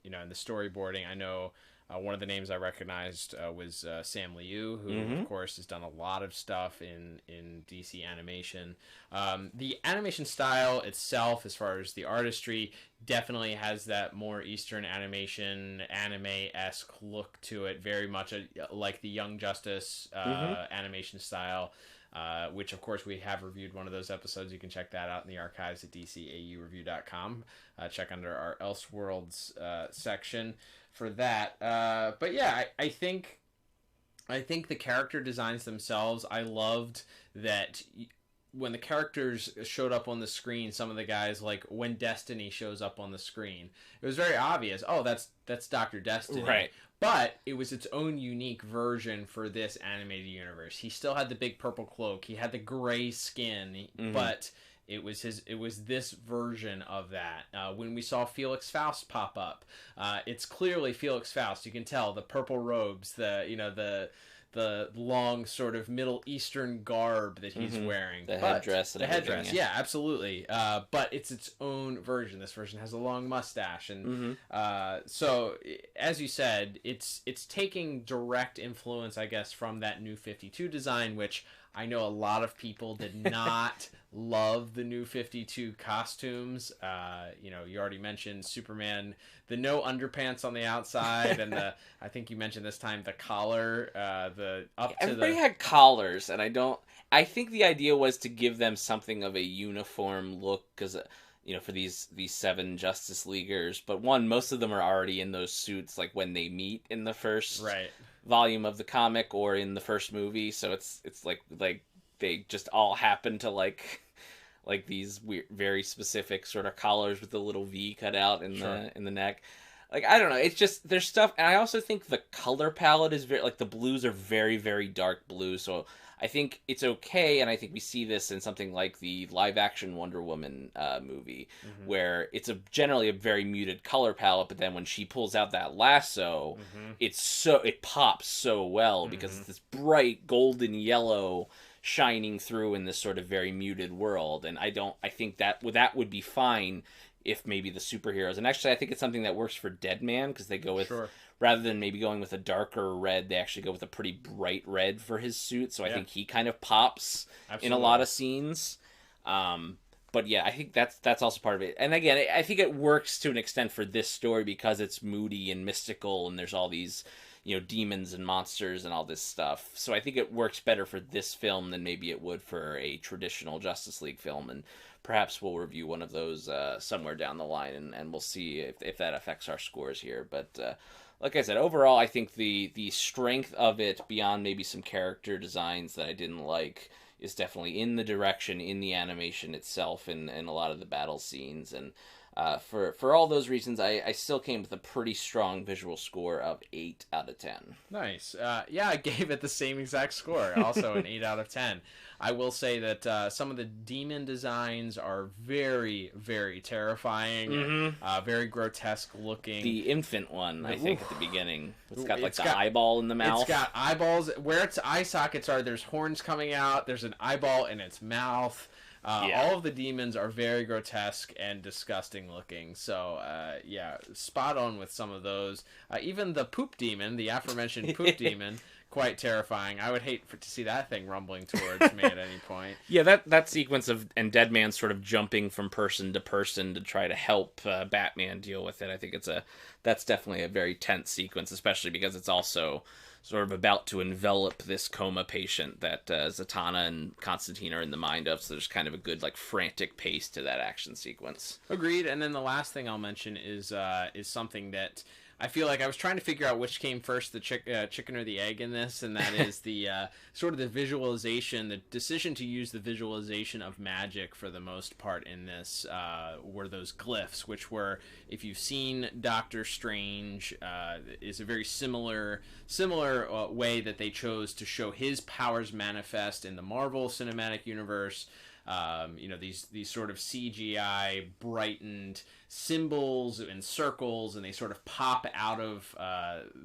Speaker 9: You know, and the storyboarding, I know one of the names I recognized was Sam Liu, who, of course, has done a lot of stuff in DC animation. The animation style itself, as far as the artistry, definitely has that more Eastern animation, anime-esque look to it, very much like the Young Justice animation style. Which, of course, we have reviewed one of those episodes. You can check that out in the archives at DCAUreview.com. Check under our Elseworlds section for that. But yeah, I think the character designs themselves, I loved that when the characters showed up on the screen, some of the guys, like when Destiny shows up on the screen, it was very obvious, oh, that's Dr. Destiny. Right. But it was its own unique version for this animated universe. He still had the big purple cloak. He had the gray skin, but it was this version of that. When we saw Felix Faust pop up, it's clearly Felix Faust. You can tell the purple robes, the long sort of Middle Eastern garb that he's wearing.
Speaker 8: The headdress.
Speaker 9: The headdress, yeah, absolutely. But it's its own version. This version has a long mustache. And so, as you said, it's taking direct influence, I guess, from that New 52 design, which I know a lot of people did not love the New 52 costumes. You know, you already mentioned Superman, the no underpants on the outside, and I think you mentioned this time the collar,
Speaker 8: Everybody had collars, and I think the idea was to give them something of a uniform look, because you know, for these 7 Justice Leaguers, but most of them are already in those suits, like when they meet in the first volume of the comic or in the first movie. So it's like they just all happen to like these weird, very specific sort of collars with the little V cut out in the neck. Like, I don't know, it's just, there's stuff, and I also think the color palette is very, like, the blues are very, very dark blue, so I think it's okay, and I think we see this in something like the live-action Wonder Woman movie, where it's generally a very muted color palette, but then when she pulls out that lasso, it pops so well, because it's this bright golden yellow shining through in this sort of very muted world, and I think that would be fine if maybe the superheroes, and actually I think it's something that works for Deadman, because they go with, rather than maybe going with a darker red, they actually go with a pretty bright red for his suit, so I think he kind of pops in a lot of scenes. But yeah, I think that's also part of it. And again, I think it works to an extent for this story because it's moody and mystical, and there's all these, you know, demons and monsters and all this stuff. So I think it works better for this film than maybe it would for a traditional Justice League film, and perhaps we'll review one of those somewhere down the line, and we'll see if that affects our scores here. But like I said, overall, I think the strength of it, beyond maybe some character designs that I didn't like, is definitely in the direction, in the animation itself, and a lot of the battle scenes. And for all those reasons, I still came with a pretty strong visual score of 8 out of 10.
Speaker 9: Nice. Yeah, I gave it the same exact score, also an 8 out of 10. I will say that some of the demon designs are very, very terrifying, very grotesque looking.
Speaker 8: The infant one, I think, at the beginning. It's got the eyeball in the mouth.
Speaker 9: It's got eyeballs. Where its eye sockets are, there's horns coming out. There's an eyeball in its mouth. All of the demons are very grotesque and disgusting looking. So, yeah, spot on with some of those. Even the poop demon, the aforementioned poop demon, quite terrifying. I would hate to see that thing rumbling towards me at any point.
Speaker 8: Yeah, that sequence and Deadman sort of jumping from person to person to try to help Batman deal with it, I think that's definitely a very tense sequence, especially because it's also sort of about to envelop this coma patient that Zatanna and Constantine are in the mind of, so there's kind of a good, like, frantic pace to that action sequence.
Speaker 9: Agreed. And then the last thing I'll mention is something that I feel like I was trying to figure out which came first, the chicken or the egg in this, and that is the sort of the visualization, the decision to use the visualization of magic for the most part in this were those glyphs, which were, if you've seen Doctor Strange, is a very similar way that they chose to show his powers manifest in the Marvel Cinematic Universe. these sort of CGI brightened symbols and circles, and they sort of pop out of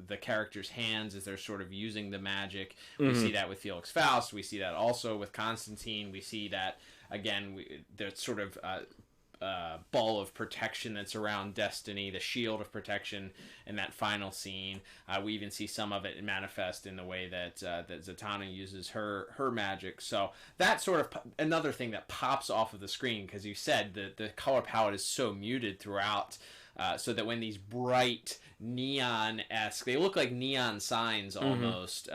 Speaker 9: the characters' hands as they're sort of using the magic. We see that with Felix Faust. We see that also with Constantine. We see that again. There's sort of ball of protection that's around Destiny, the shield of protection in that final scene. We even see some of it manifest in the way that Zatanna uses her magic. So that's sort of another thing that pops off of the screen, because you said the color palette is so muted throughout, so that when these bright neon-esque, they look like neon signs almost,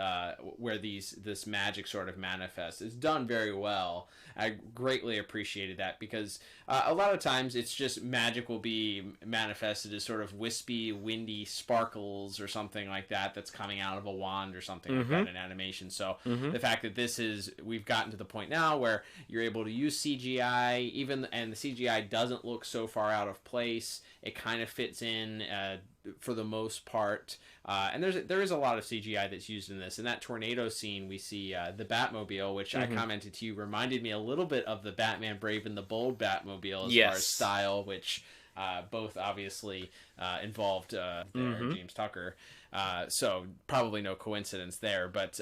Speaker 9: where this magic sort of manifests. It's done very well. I greatly appreciated that, because a lot of times it's just magic will be manifested as sort of wispy, windy sparkles or something like that that's coming out of a wand or something like that in animation. So the fact that we've gotten to the point now where you're able to use CGI, and the CGI doesn't look so far out of place. It kind of fits in for the most part, and there is a lot of CGI that's used in this. In that tornado scene, we see the Batmobile, which I commented to you reminded me a little bit of the Batman Brave and the Bold Batmobile as far as style, which both obviously involved James Tucker. So probably no coincidence there, but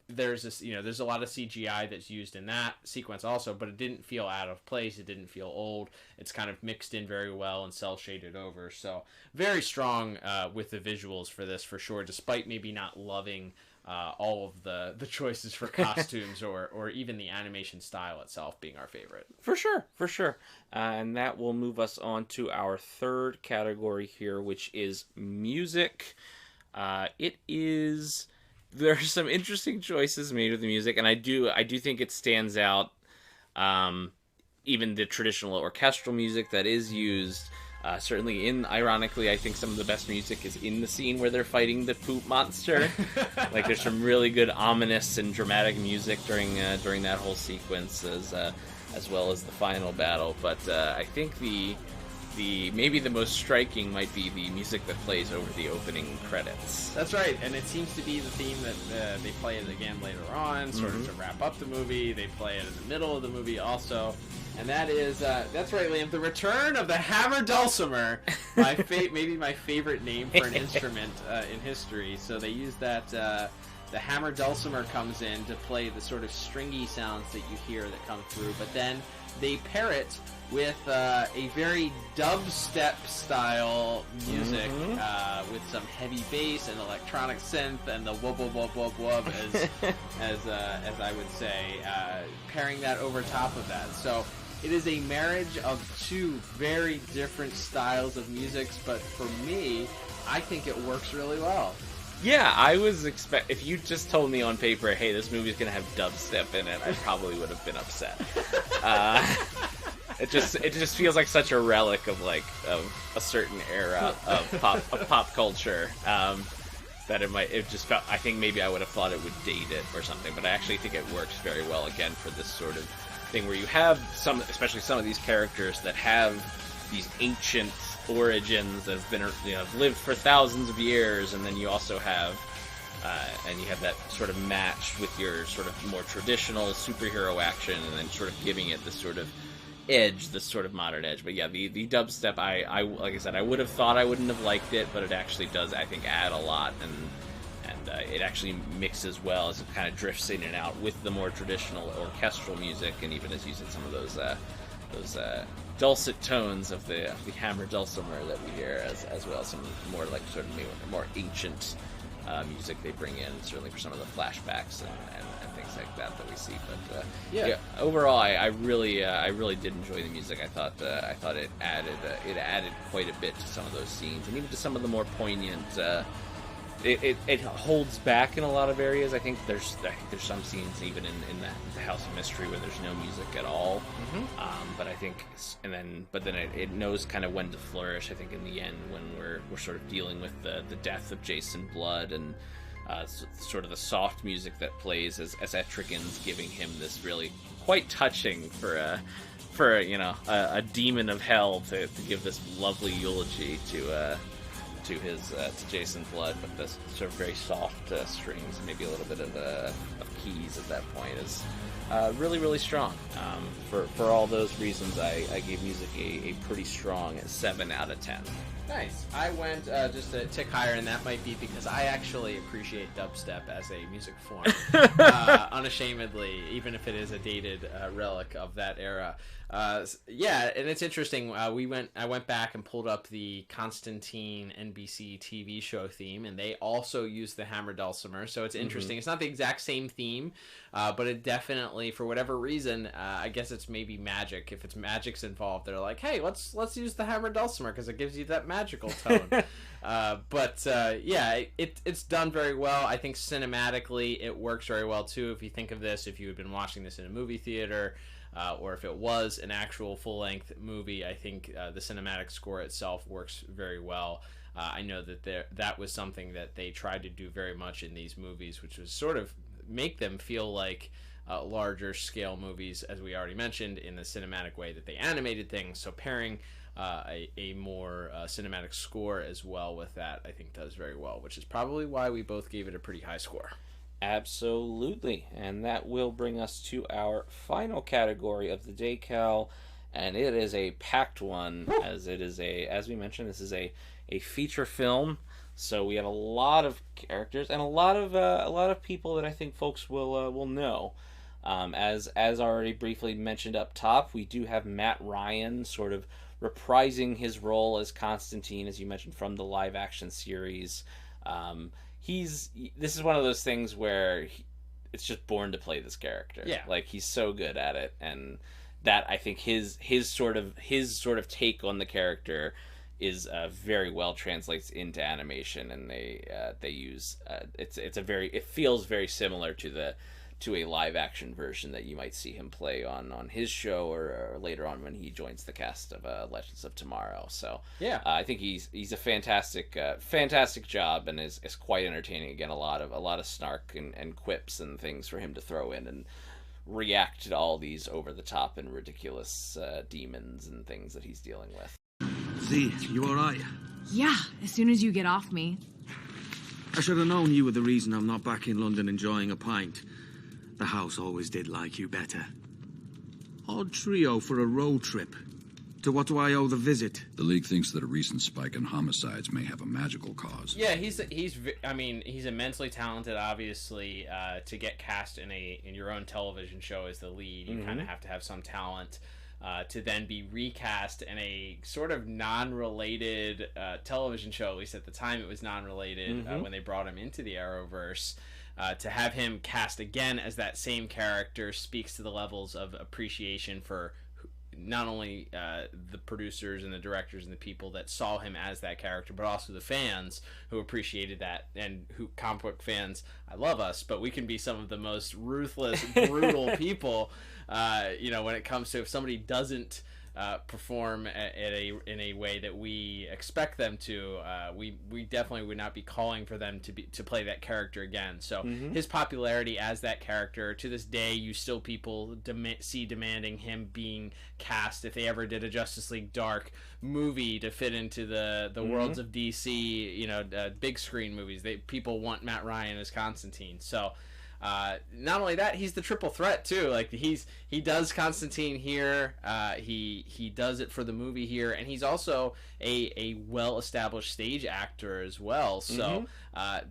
Speaker 9: there's a lot of CGI that's used in that sequence also, but it didn't feel out of place. It didn't feel old. It's kind of mixed in very well and cell shaded over. So very strong with the visuals for this, for sure, despite maybe not loving all of the choices for costumes or even the animation style itself being our favorite.
Speaker 8: For sure. And that will move us on to our third category here, which is music. There are some interesting choices made with the music, and I do think it stands out. Even the traditional orchestral music that is used, certainly ironically, I think some of the best music is in the scene where they're fighting the poop monster. Like, there's some really good ominous and dramatic music during that whole sequence, as well as the final battle. But I think maybe the most striking might be the music that plays over the opening credits.
Speaker 9: That's right, and it seems to be the theme that they play it again later on, sort of to wrap up the movie. They play it in the middle of the movie also, and that is, that's right, Liam, the return of the Hammered Dulcimer, maybe my favorite name for an instrument in history. So they use that, the Hammered Dulcimer comes in to play the sort of stringy sounds that you hear that come through, but then they pair it with a very dubstep style music, with some heavy bass and electronic synth and the wub wub wub wub wub, as I would say, pairing that over top of that. So it is a marriage of two very different styles of music, but for me, I think it works really well.
Speaker 8: Yeah, I was if you just told me on paper, hey, this movie's gonna have dubstep in it, I probably would have been upset. It just feels like such a relic of a certain era of pop culture, that it just felt, I think maybe I would have thought it would date it or something, but I actually think it works very well again for this sort of thing where you have especially some of these characters that have these ancient origins that have been, have lived for thousands of years, and then you also have that sort of match with your sort of more traditional superhero action, and then sort of giving it this sort of edge, this sort of modern edge. But yeah, the dubstep, I like I said, I would have thought I wouldn't have liked it, but it actually does, I think, add a lot, and it actually mixes well as it kind of drifts in and out with the more traditional orchestral music, and even as using some of those dulcet tones of the Hammered Dulcimer that we hear as well, some more like sort of more ancient music they bring in, certainly for some of the flashbacks and things like that we see. But yeah, overall, I really did enjoy the music. I thought it added quite a bit to some of those scenes, and even to some of the more poignant. It holds back in a lot of areas. I think there's some scenes even in the House of Mystery where there's no music at all. But I think, but then it knows kind of when to flourish. I think in the end when we're sort of dealing with the death of Jason Blood, and sort of the soft music that plays as Etrigan's giving him this really quite touching for a demon of hell to give this lovely eulogy to Jason Blood, with this sort of very soft strings and maybe a little bit of keys at that point is really, really strong. For all those reasons, I gave music a pretty strong 7 out of 10.
Speaker 9: Nice. I went just a tick higher, and that might be because I actually appreciate dubstep as a music form, unashamedly, even if it is a dated relic of that era. Yeah, and it's interesting. I went back and pulled up the Constantine NBC TV show theme, and they also use the Hammered Dulcimer. So it's interesting. It's not the exact same theme, but it definitely, for whatever reason, I guess it's maybe magic. If it's magic's involved, they're like, hey, let's use the Hammered Dulcimer because it gives you that magical tone. Yeah, it's done very well. I think cinematically it works very well too. If you think of this, if you had been watching this in a movie theater, or if it was an actual full-length movie, I think the cinematic score itself works very well. I know that that was something that they tried to do very much in these movies, which was sort of make them feel like larger scale movies, as we already mentioned, in the cinematic way that they animated things. So pairing a more cinematic score as well with that, I think does very well, which is probably why we both gave it a pretty high score.
Speaker 8: Absolutely, and that will bring us to our final category of the day, Cal, and it is a packed one. Woo! As it is as we mentioned, this is a feature film, so we have a lot of characters and a lot of people that I think folks will know. As already briefly mentioned up top, we do have Matt Ryan sort of reprising his role as Constantine, as you mentioned, from the live action series. This is one of those things where it's just born to play this character.
Speaker 9: Yeah,
Speaker 8: like he's so good at it, and that I think his sort of take on the character is very well translates into animation, and they use it feels very similar to a live action version that you might see him play on his show or later on when he joins the cast of Legends of Tomorrow. So
Speaker 9: yeah,
Speaker 8: I think he's a fantastic job, and is quite entertaining. Again, a lot of snark and quips and things for him to throw in and react to all these over the top and ridiculous demons and things that he's dealing with.
Speaker 6: Z, you all right?
Speaker 10: Yeah, as soon as you get off me.
Speaker 6: I should have known you were the reason I'm not back in London enjoying a pint. The house always did like you better. Odd trio for a road trip. To what do I owe the visit?
Speaker 5: The League thinks that a recent spike in homicides may have a magical cause.
Speaker 9: Yeah, he's immensely talented. Obviously, to get cast in your own television show as the lead, you kind of have to have some talent. To then be recast in a sort of non-related television show, at least at the time it was non-related when they brought him into the Arrowverse. To have him cast again as that same character speaks to the levels of appreciation for not only the producers and the directors and the people that saw him as that character, but also the fans who appreciated that, and who comic book fans, I love us, but we can be some of the most ruthless, brutal people, when it comes to if somebody doesn't perform in a way that we expect them to, we definitely would not be calling for them to play that character again. So his popularity as that character, to this day, you still people demanding him being cast if they ever did a Justice League Dark movie to fit into the worlds of DC, big screen movies. People want Matt Ryan as Constantine. So not only that, he's the triple threat too. Like he does Constantine here, he does it for the movie here, and he's also a well-established stage actor as well. So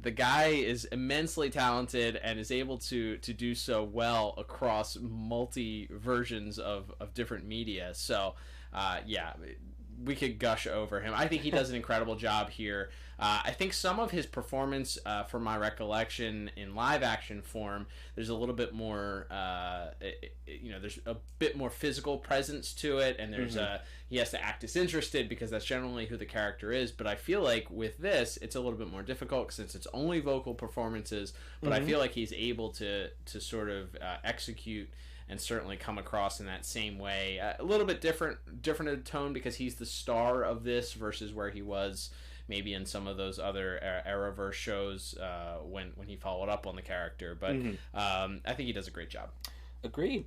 Speaker 9: the guy is immensely talented and is able to do so well across multi versions of different media. So yeah, we could gush over him. I think he does an incredible job here. I think some of his performance, from my recollection, in live action form, there's a little bit more, there's a bit more physical presence to it, and there's he has to act disinterested because that's generally who the character is. But I feel like with this, it's a little bit more difficult since it's only vocal performances. But I feel like he's able to sort of execute and certainly come across in that same way. A little bit different in tone because he's the star of this versus where he was maybe in some of those other Arrowverse shows when he followed up on the character. But I think he does a great job.
Speaker 8: Agreed.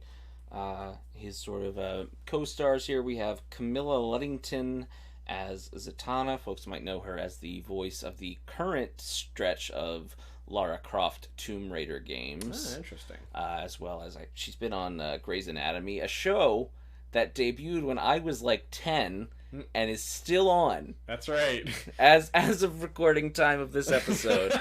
Speaker 8: His sort of co-stars here, we have Camilla Lovington as Zatanna. Folks might know her as the voice of the current stretch of Lara Croft Tomb Raider games.
Speaker 9: Oh, interesting.
Speaker 8: As well as she's been on Grey's Anatomy, a show that debuted when I was like 10 and is still on.
Speaker 9: That's right.
Speaker 8: As of recording time of this episode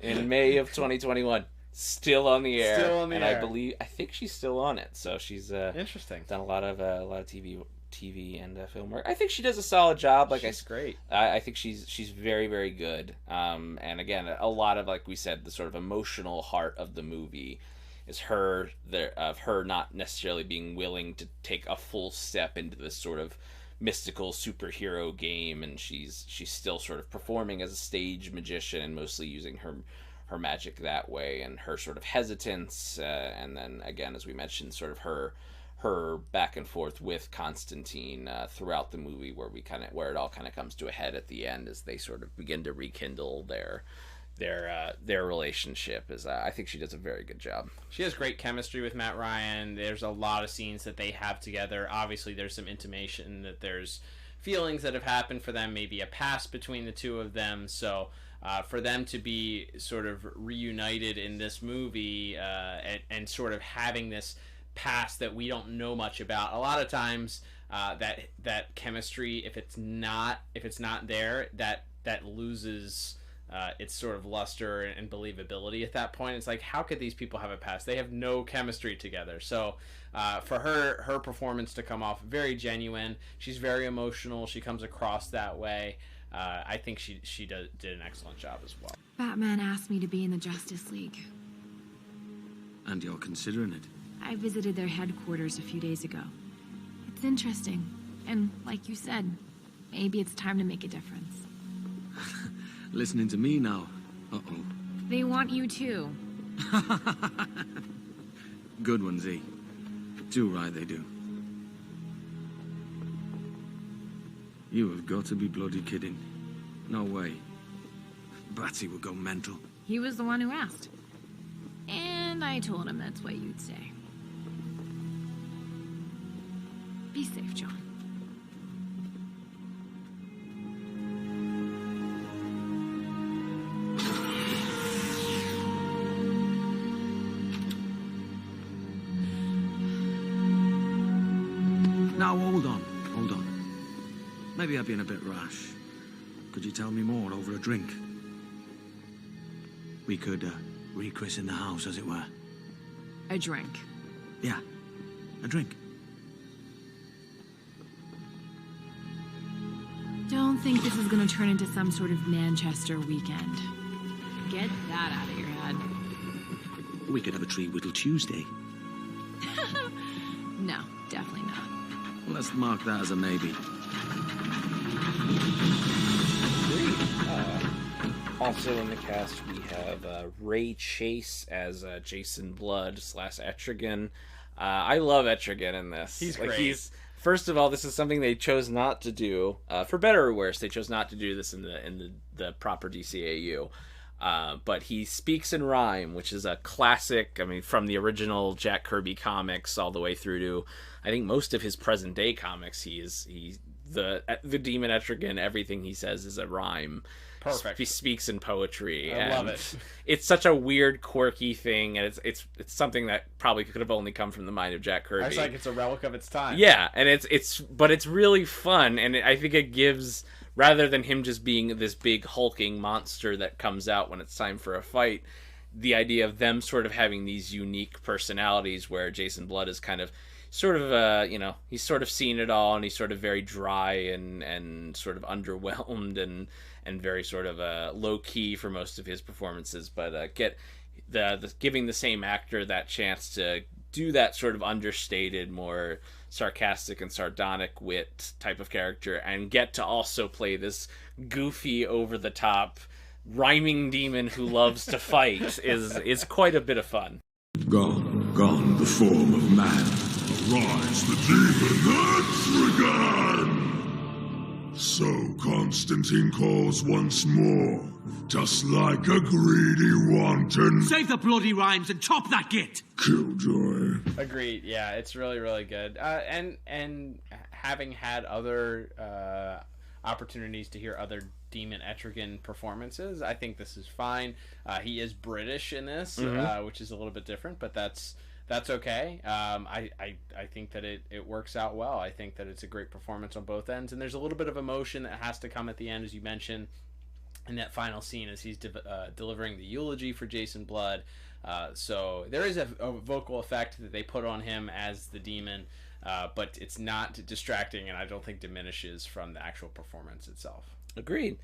Speaker 8: in May of 2021. Still on the air.
Speaker 9: Still on the air.
Speaker 8: I think she's still on it. So she's
Speaker 9: interesting.
Speaker 8: Done a lot of TV and film work. I think she does a solid job.
Speaker 9: She's great.
Speaker 8: I think she's very, very good. And again, a lot of, like we said, the sort of emotional heart of the movie is her not necessarily being willing to take a full step into this sort of mystical superhero game, and she's still sort of performing as a stage magician and mostly using her magic that way, and her sort of hesitance, and then again, as we mentioned, sort of her back and forth with Constantine throughout the movie, where it all kind of comes to a head at the end as they sort of begin to rekindle their relationship. I think she does a very good job.
Speaker 9: She has great chemistry with Matt Ryan. There's a lot of scenes that they have together. Obviously, there's some intimation that there's feelings that have happened for them, maybe a past between the two of them. So for them to be sort of reunited in this movie and sort of having this past that we don't know much about, a lot of times that chemistry, if it's not there, that loses its sort of luster and believability at that point. It's like, how could these people have a past? They have no chemistry together. So for her performance to come off very genuine, she's very emotional, she comes across that way. I think she did an excellent job as well.
Speaker 10: Batman asked me to be in the Justice League.
Speaker 6: And you're considering it?
Speaker 10: I visited their headquarters a few days ago. It's interesting. And like you said, maybe it's time to make a difference.
Speaker 6: Listening to me now. Uh-oh.
Speaker 10: They want you too.
Speaker 6: Good one, Z. Too right they do. You have got to be bloody kidding. No way. Batsy would go mental.
Speaker 10: He was the one who asked. And I told him that's what you'd say. Be safe, John.
Speaker 6: Now, hold on. Maybe I've been a bit rash. Could you tell me more over a drink? We could rechristen the house, as it were.
Speaker 10: A drink.
Speaker 6: Yeah, a drink.
Speaker 10: Don't think this is gonna turn into some sort of Manchester weekend. Get that out of your head.
Speaker 6: We could have a Tree Whittle Tuesday.
Speaker 10: No, definitely not.
Speaker 6: Let's mark that as a maybe.
Speaker 8: Also in the cast, we have Ray Chase as Jason Blood / Etrigan. I love Etrigan in this.
Speaker 9: He's great.
Speaker 8: First of all, this is something they chose not to do. For better or worse, they chose not to do this in the proper DCAU. But he speaks in rhyme, which is a classic. I mean, from the original Jack Kirby comics all the way through to, I think, most of his present day comics. He's the Demon Etrigan. Everything he says is a rhyme.
Speaker 9: Perfect.
Speaker 8: He speaks in poetry.
Speaker 9: I love it.
Speaker 8: It's such a weird, quirky thing, and it's something that probably could have only come from the mind of Jack Kirby.
Speaker 9: It's like it's a relic of its time.
Speaker 8: Yeah, and it's really fun, and I think it gives, rather than him just being this big hulking monster that comes out when it's time for a fight, the idea of them sort of having these unique personalities where Jason Blood is kind of sort of he's sort of seen it all, and he's sort of very dry and sort of underwhelmed and very sort of low key for most of his performances, but giving the same actor that chance to do that sort of understated, more sarcastic and sardonic wit type of character, and get to also play this goofy, over the top rhyming demon who loves to fight is quite a bit of fun.
Speaker 12: Gone the form of man. Arise the demon Etrigan! So Constantine calls once more, just like a greedy wanton.
Speaker 2: Save the bloody rhymes and chop that git!
Speaker 12: Killjoy.
Speaker 9: Agreed. Yeah, it's really, really good. And having had other opportunities to hear other Demon Etrigan performances, I think this is fine. He is British in this, which is a little bit different, but that's okay. I think that it works out well. I think that it's a great performance on both ends, and there's a little bit of emotion that has to come at the end, as you mentioned, in that final scene as he's delivering the eulogy for Jason Blood. So there is a vocal effect that they put on him as the demon, but it's not distracting, and I don't think diminishes from the actual performance itself.
Speaker 8: Agreed.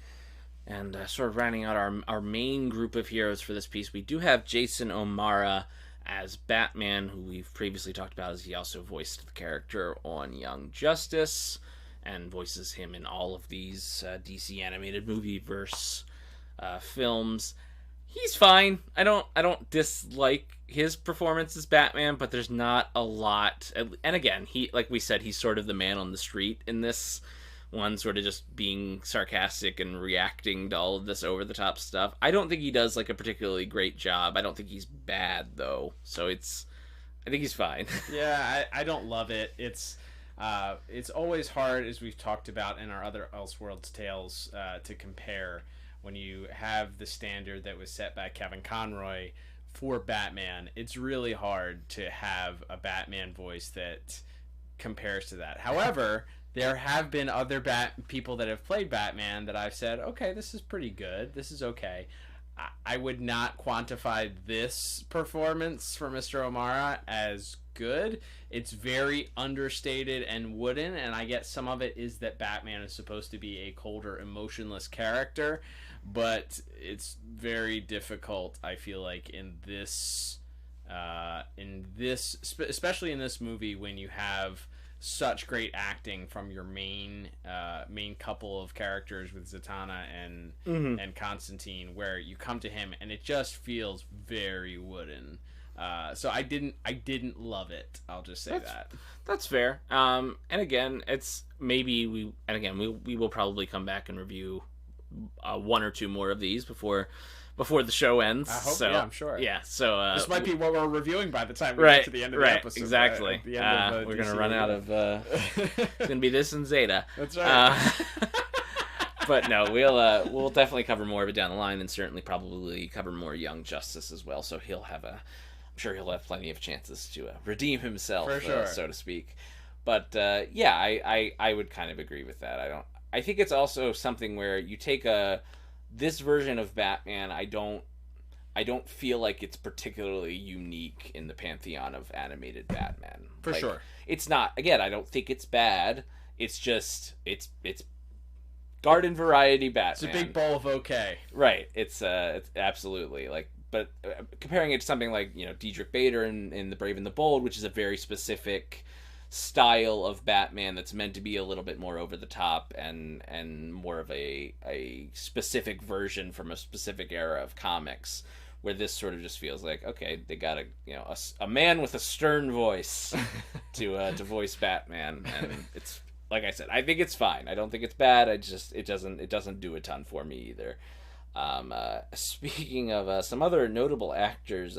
Speaker 8: And sort of rounding out our main group of heroes for this piece, we do have Jason O'Mara as Batman, who we've previously talked about, as he also voiced the character on Young Justice and voices him in all of these DC Animated Multiverse films. He's fine. I don't dislike his performance as Batman, but there's not a lot. And again, he, like we said, he's sort of the man on the street in this one, sort of just being sarcastic and reacting to all of this over-the-top stuff. I don't think he does like a particularly great job. I don't think he's bad, though. So I think he's fine.
Speaker 9: Yeah, I don't love it. It's always hard, as we've talked about in our other Elseworlds tales, to compare when you have the standard that was set by Kevin Conroy for Batman. It's really hard to have a Batman voice that compares to that. However, there have been other people that have played Batman that I've said, okay, this is pretty good. This is okay. I would not quantify this performance for Mr. O'Mara as good. It's very understated and wooden, and I get some of it is that Batman is supposed to be a colder, emotionless character, but it's very difficult, I feel like, in this, especially in this movie, when you have such great acting from your main couple of characters with Zatanna and Constantine, where you come to him and it just feels very wooden. So I didn't love it. I'll just say that.
Speaker 8: That's fair. And again, it's maybe we will probably come back and review one or two more of these before the show ends.
Speaker 9: I hope,
Speaker 8: so,
Speaker 9: yeah, I'm sure.
Speaker 8: Yeah, so
Speaker 9: this might be what we're reviewing by the time we get to the end of the episode.
Speaker 8: Exactly.
Speaker 9: At the end of,
Speaker 8: we're going to run out of... it's going to be this and Zeta.
Speaker 9: That's right.
Speaker 8: But no, we'll definitely cover more of it down the line, and certainly probably cover more Young Justice as well, so I'm sure he'll have plenty of chances to redeem himself,
Speaker 9: for sure.
Speaker 8: So to speak. But yeah, I would kind of agree with that. I think it's also something where you take this version of Batman, I don't feel like it's particularly unique in the pantheon of animated Batman.
Speaker 9: For sure.
Speaker 8: It's not, again, I don't think it's bad. It's just it's garden variety Batman.
Speaker 9: It's a big bowl of okay.
Speaker 8: Right. It's absolutely but comparing it to something like, Diedrich Bader in The Brave and the Bold, which is a very specific style of Batman that's meant to be a little bit more over the top and more of a specific version from a specific era of comics, where this sort of just feels like, okay, they got a man with a stern voice to voice Batman, and it's, like I said, I think it's fine. I don't think it's bad. It doesn't do a ton for me either. Speaking of some other notable actors,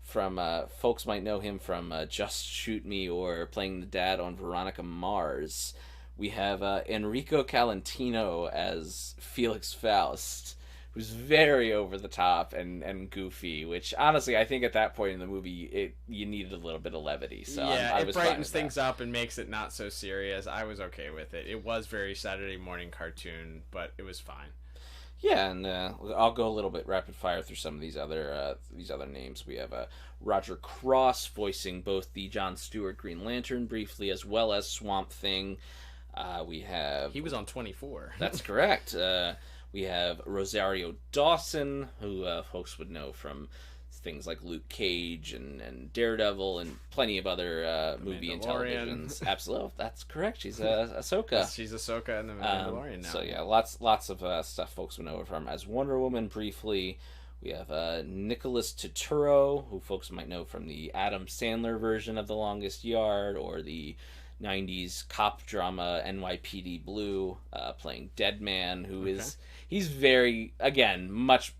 Speaker 8: from folks might know him from Just Shoot Me or playing the dad on Veronica Mars. We have Enrico Calentino as Felix Faust, who's very over the top and goofy, which honestly I think at that point in the movie you needed a little bit of levity. So
Speaker 9: yeah,
Speaker 8: it
Speaker 9: brightens things up and makes it not so serious. I was okay with it. It was very Saturday morning cartoon, but it was fine.
Speaker 8: Yeah, and I'll go a little bit rapid fire through some of these other names. We have Roger Cross voicing both the Jon Stewart Green Lantern briefly, as well as Swamp Thing. He was on 24. That's correct. We have Rosario Dawson, who folks would know from things like Luke Cage and Daredevil and plenty of other movie and televisions. Absolutely, that's correct. She's Ahsoka.
Speaker 9: She's Ahsoka in the Mandalorian now.
Speaker 8: So yeah, lots of stuff folks would know her from. As Wonder Woman briefly. We have Nicholas Turturro, who folks might know from the Adam Sandler version of The Longest Yard or the 90s cop drama NYPD Blue, playing Deadman, who he's very, again,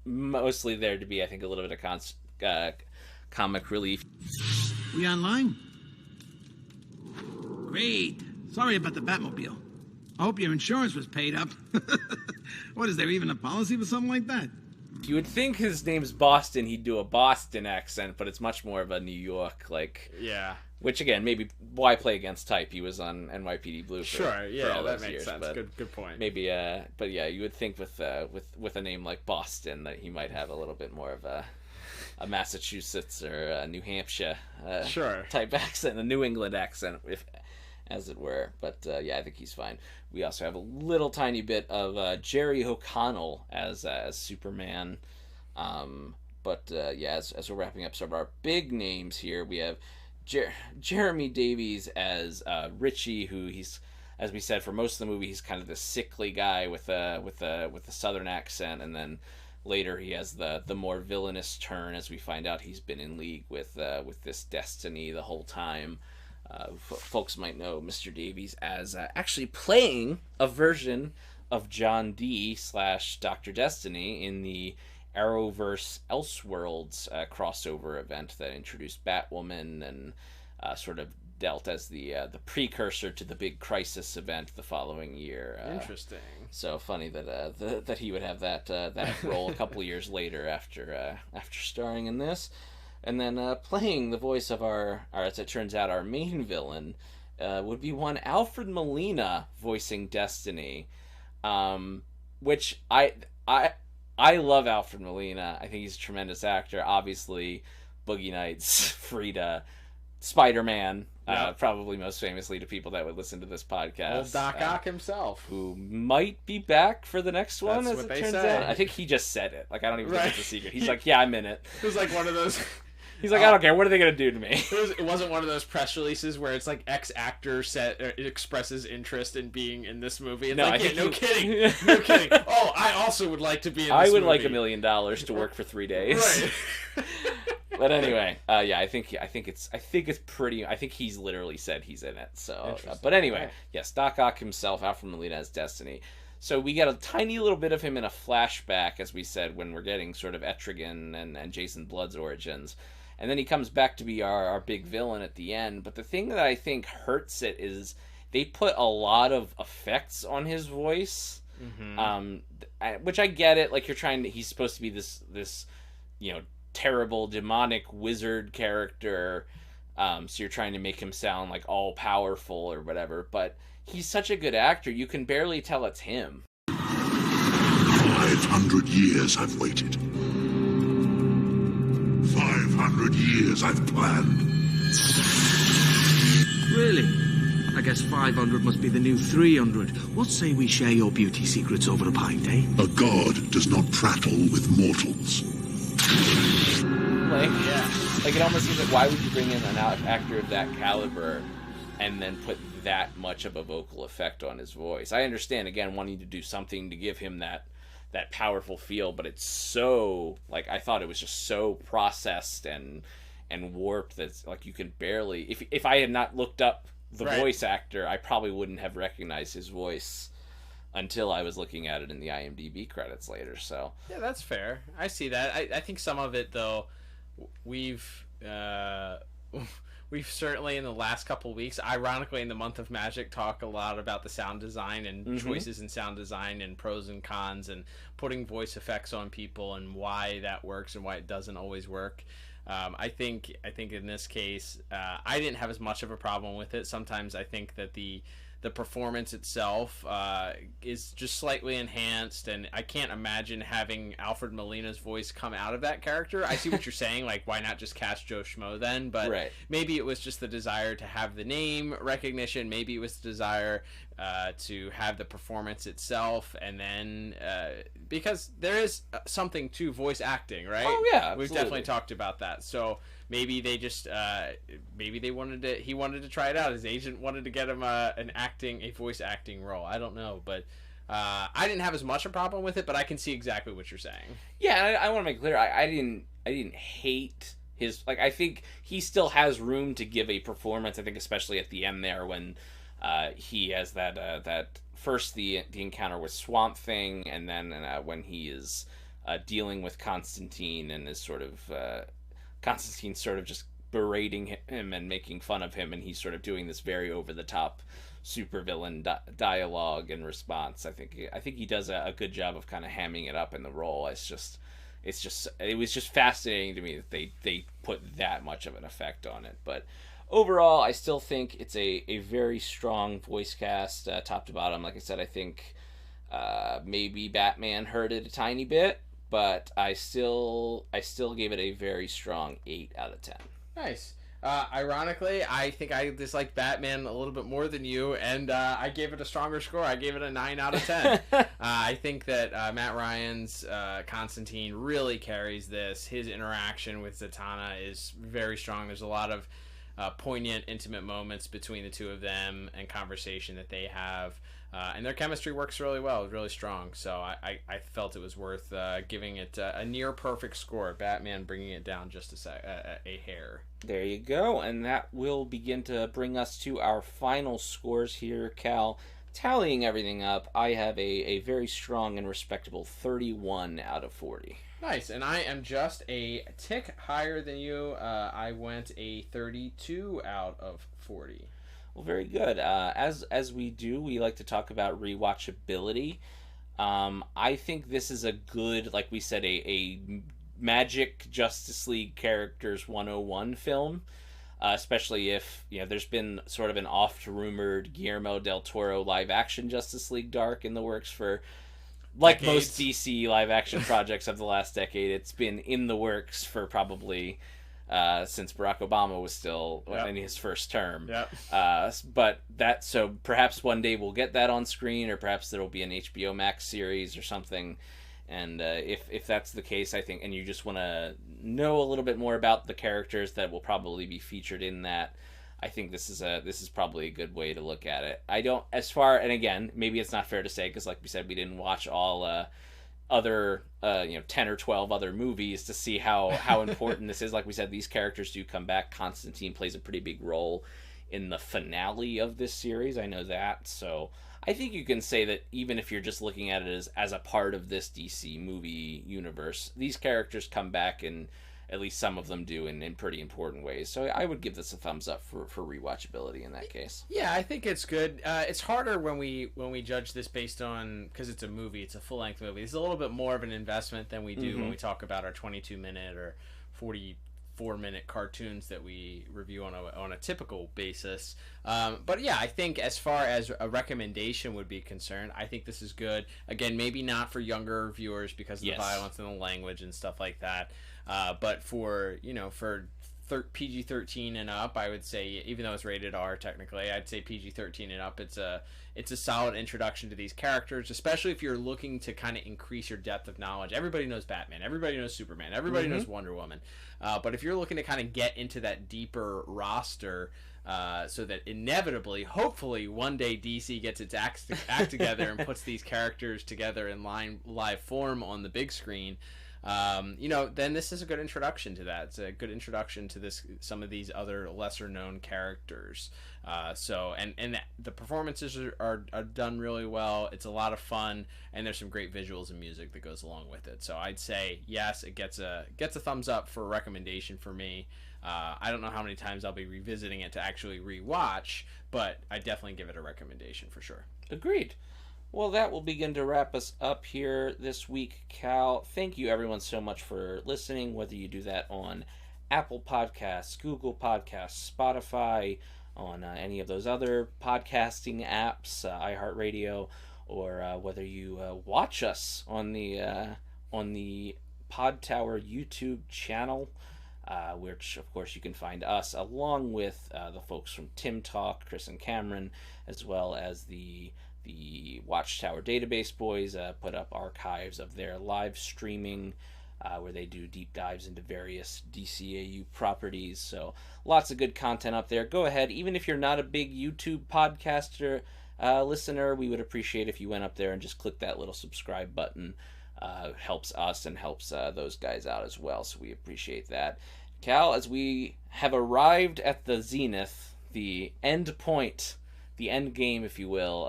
Speaker 8: mostly there to be, I think, a little bit of comic relief.
Speaker 13: We online? Great. Sorry about the Batmobile. I hope your insurance was paid up. What, is there even a policy for something like that?
Speaker 8: You would think his name's Boston, he'd do a Boston accent, but it's much more of a New York, like...
Speaker 9: Yeah.
Speaker 8: Which, again, maybe why play against type? He was on NYPD Blue for,
Speaker 9: sure, yeah,
Speaker 8: for all
Speaker 9: that
Speaker 8: those
Speaker 9: makes
Speaker 8: years,
Speaker 9: sense.
Speaker 8: but
Speaker 9: Good point.
Speaker 8: Maybe, but yeah, you would think with a name like Boston that he might have a little bit more of a Massachusetts or a New Hampshire type accent, a New England accent, if as it were. But yeah, I think he's fine. We also have a little tiny bit of Jerry O'Connell as Superman. But yeah, as we're wrapping up some of our big names here, we have Jeremy Davies as Richie, who he's, as we said, for most of the movie, he's kind of the sickly guy with a southern accent, and then later he has the more villainous turn as we find out he's been in league with this Destiny the whole time. Folks might know Mr. Davies as actually playing a version of John D / Dr. Destiny in the Arrowverse Elseworlds crossover event that introduced Batwoman and sort of dealt as the precursor to the big Crisis event the following year.
Speaker 9: Interesting.
Speaker 8: So funny that that he would have that role a couple years later after starring in this. And then playing the voice of our, as it turns out, our main villain would be one Alfred Molina voicing Destiny, which I love Alfred Molina. I think he's a tremendous actor. Obviously, Boogie Nights, Frida, Spider-Man, probably most famously to people that would listen to this podcast.
Speaker 9: Old Doc Ock himself.
Speaker 8: Who might be back for the next one,
Speaker 9: That's
Speaker 8: as
Speaker 9: what
Speaker 8: it
Speaker 9: they
Speaker 8: turns
Speaker 9: say.
Speaker 8: out. I think he just said it. Like, I don't even think it's a secret. He's like, yeah, I'm in it.
Speaker 9: It was like one of those...
Speaker 8: He's like, I don't care. What are they going to do to me?
Speaker 9: It wasn't one of those press releases where it's like ex-actor expresses interest in being in this movie. It's
Speaker 8: No,
Speaker 9: like,
Speaker 8: I think
Speaker 9: no kidding. No kidding. Oh, I also would like to be in this movie.
Speaker 8: I would like $1 million to work for 3 days.
Speaker 9: Right.
Speaker 8: But anyway, yeah, I think it's pretty. I think he's literally said he's in it. So, but anyway,
Speaker 9: Right.
Speaker 8: yes, Doc Ock himself, Alfred Molina as Destiny. So we get a tiny little bit of him in a flashback, as we said, when we're getting sort of Etrigan and Jason Blood's origins. And then he comes back to be our big villain at the end. But the thing that I think hurts it is they put a lot of effects on his voice. Mm-hmm. Which I get it. Like, he's supposed to be this, terrible, demonic wizard character. So you're trying to make him sound like all powerful or whatever. But he's such a good actor, you can barely tell it's him.
Speaker 12: 500 years I've waited. 500 years I've planned.
Speaker 6: Really? I guess 500 must be the new 300. What say we share your beauty secrets over a pint, eh?
Speaker 12: A god does not prattle with mortals.
Speaker 8: Like it almost seems like, why would you bring in an actor of that caliber and then put that much of a vocal effect on his voice? I understand, again, wanting to do something to give him that powerful feel, but it's so, like, I thought it was just so processed and warped that it's, like, you can barely, if I had not looked up the voice actor, I probably wouldn't have recognized his voice until I was looking at it in the IMDb credits later. So
Speaker 9: yeah, that's fair. I see that. I think some of it, though, we've certainly in the last couple weeks, ironically in the month of Magic, talk a lot about the sound design and choices in sound design and pros and cons and putting voice effects on people and why that works and why it doesn't always work. I think in this case, I didn't have as much of a problem with it. Sometimes I think that the performance itself is just slightly enhanced, and I can't imagine having Alfred Molina's voice come out of that character. I see what you're saying, like, why not just cast Joe Schmo then? But maybe it was just the desire to have the name recognition. Maybe it was the desire to have the performance itself, and then because there is something to voice acting, right?
Speaker 8: Oh yeah, absolutely.
Speaker 9: We've definitely talked about that. So maybe they just maybe he wanted to try it out. His agent wanted to get him a voice acting role. I don't know, but I didn't have as much a problem with it, but I can see exactly what you're saying.
Speaker 8: Yeah, I want to make clear, I didn't hate his, like, I think he still has room to give a performance. I think especially at the end there when he has that first the encounter with Swamp Thing, and then when he is dealing with Constantine and is sort of Constantine sort of just berating him and making fun of him, and he's sort of doing this very over-the-top supervillain dialogue in response. I think he does a good job of kind of hamming it up in the role. It was just fascinating to me that they put that much of an effect on it. But overall, I still think it's a very strong voice cast, top to bottom. Like I said, I think maybe Batman hurt it a tiny bit, but I still gave it a very strong 8 out of 10.
Speaker 9: Nice. Ironically, I think I disliked Batman a little bit more than you, and I gave it a stronger score. I gave it a 9 out of 10. I think that Matt Ryan's Constantine really carries this. His interaction with Zatanna is very strong. There's a lot of poignant, intimate moments between the two of them and conversation that they have. And their chemistry works really well, really strong. So I felt it was worth giving it a near perfect score. Batman bringing it down just a hair.
Speaker 8: There you go. And that will begin to bring us to our final scores here, Cal. Tallying everything up, I have a very strong and respectable 31 out of 40.
Speaker 9: Nice, and I am just a tick higher than you. I went a 32 out of 40.
Speaker 8: Well, very good. As we do, we like to talk about rewatchability. I think this is a good, like we said, a Magic Justice League Characters 101 film. Especially if, there's been sort of an oft-rumored Guillermo del Toro live-action Justice League Dark in the works for, like decades. Most DC live-action projects of the last decade. It's been in the works for probably since Barack Obama was still in his first term. So perhaps one day we'll get that on screen, or perhaps there will be an HBO Max series or something. And if that's the case, I think, and you just want to know a little bit more about the characters that will probably be featured in that, I think this is probably a good way to look at it. And again, maybe it's not fair to say, because like we said, we didn't watch all other 10 or 12 other movies to see how important this is. Like we said, these characters do come back. Constantine plays a pretty big role in the finale of this series. I know that, so I think you can say that even if you're just looking at it as a part of this DC movie universe, these characters come back, and at least some of them do in pretty important ways. So I would give this a thumbs up for rewatchability in that case.
Speaker 9: Yeah, I think it's good. It's harder when we judge this based on, because it's a movie, it's a full-length movie. It's a little bit more of an investment than we do when we talk about our 22-minute or 44-minute cartoons that we review on a typical basis. But yeah, I think as far as a recommendation would be concerned, I think this is good. Again, maybe not for younger viewers because of the violence and the language and stuff like that. But for PG-13 and up, I would say, even though it's rated R technically, I'd say PG-13 and up, it's a solid introduction to these characters, especially if you're looking to kind of increase your depth of knowledge. Everybody knows Batman, everybody knows Superman, everybody knows Wonder Woman. But if you're looking to kind of get into that deeper roster, so that inevitably, hopefully, one day DC gets its act together and puts these characters together in live form on the big screen, then this is a good introduction to that. It's a good introduction to some of these other lesser known characters. And the performances are done really well. It's a lot of fun, and there's some great visuals and music that goes along with it. So I'd say yes, it gets a thumbs up for a recommendation for me. I don't know how many times I'll be revisiting it to actually rewatch, but I definitely give it a recommendation for sure.
Speaker 8: Agreed. Well, that will begin to wrap us up here this week, Cal. Thank you, everyone, so much for listening, whether you do that on Apple Podcasts, Google Podcasts, Spotify, on any of those other podcasting apps, iHeartRadio, or whether you watch us on the Pod Tower YouTube channel, which, of course, you can find us along with the folks from Tim Talk, Chris and Cameron, as well as the Watchtower Database Boys put up archives of their live streaming where they do deep dives into various DCAU properties. So lots of good content up there. Go ahead, even if you're not a big YouTube podcaster listener, we would appreciate if you went up there and just clicked that little subscribe button. Helps us and helps those guys out as well, so we appreciate that. Cal, as we have arrived at the zenith, the end point, the end game, if you will,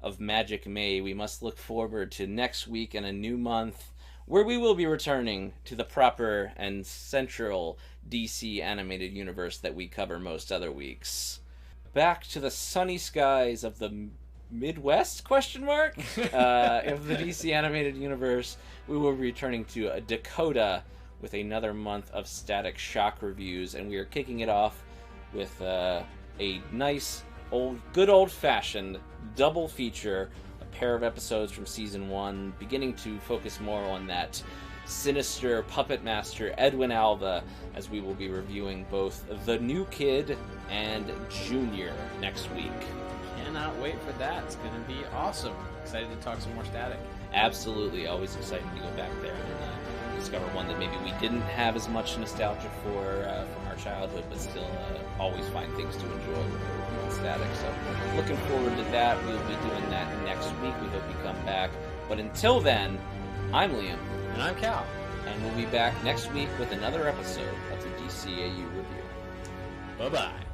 Speaker 8: of Magic May, we must look forward to next week and a new month where we will be returning to the proper and central DC animated universe that we cover most other weeks. Back to the sunny skies of the Midwest, of the DC animated universe, we will be returning to Dakota with another month of Static Shock reviews, and we are kicking it off with a nice, good old-fashioned double feature, a pair of episodes from Season 1, beginning to focus more on that sinister puppet master Edwin Alva, as we will be reviewing both The New Kid and Junior next week.
Speaker 9: Cannot wait for that. It's going to be awesome. Excited to talk some more Static.
Speaker 8: Absolutely. Always excited to go back there and discover one that maybe we didn't have as much nostalgia for from our childhood, but still always find things to enjoy when we're reviewing Static. So looking forward to that. We'll be doing that next week. We hope you come back. But until then, I'm Liam.
Speaker 9: And I'm Cal.
Speaker 8: And we'll be back next week with another episode of the DCAU Review.
Speaker 9: Bye-bye.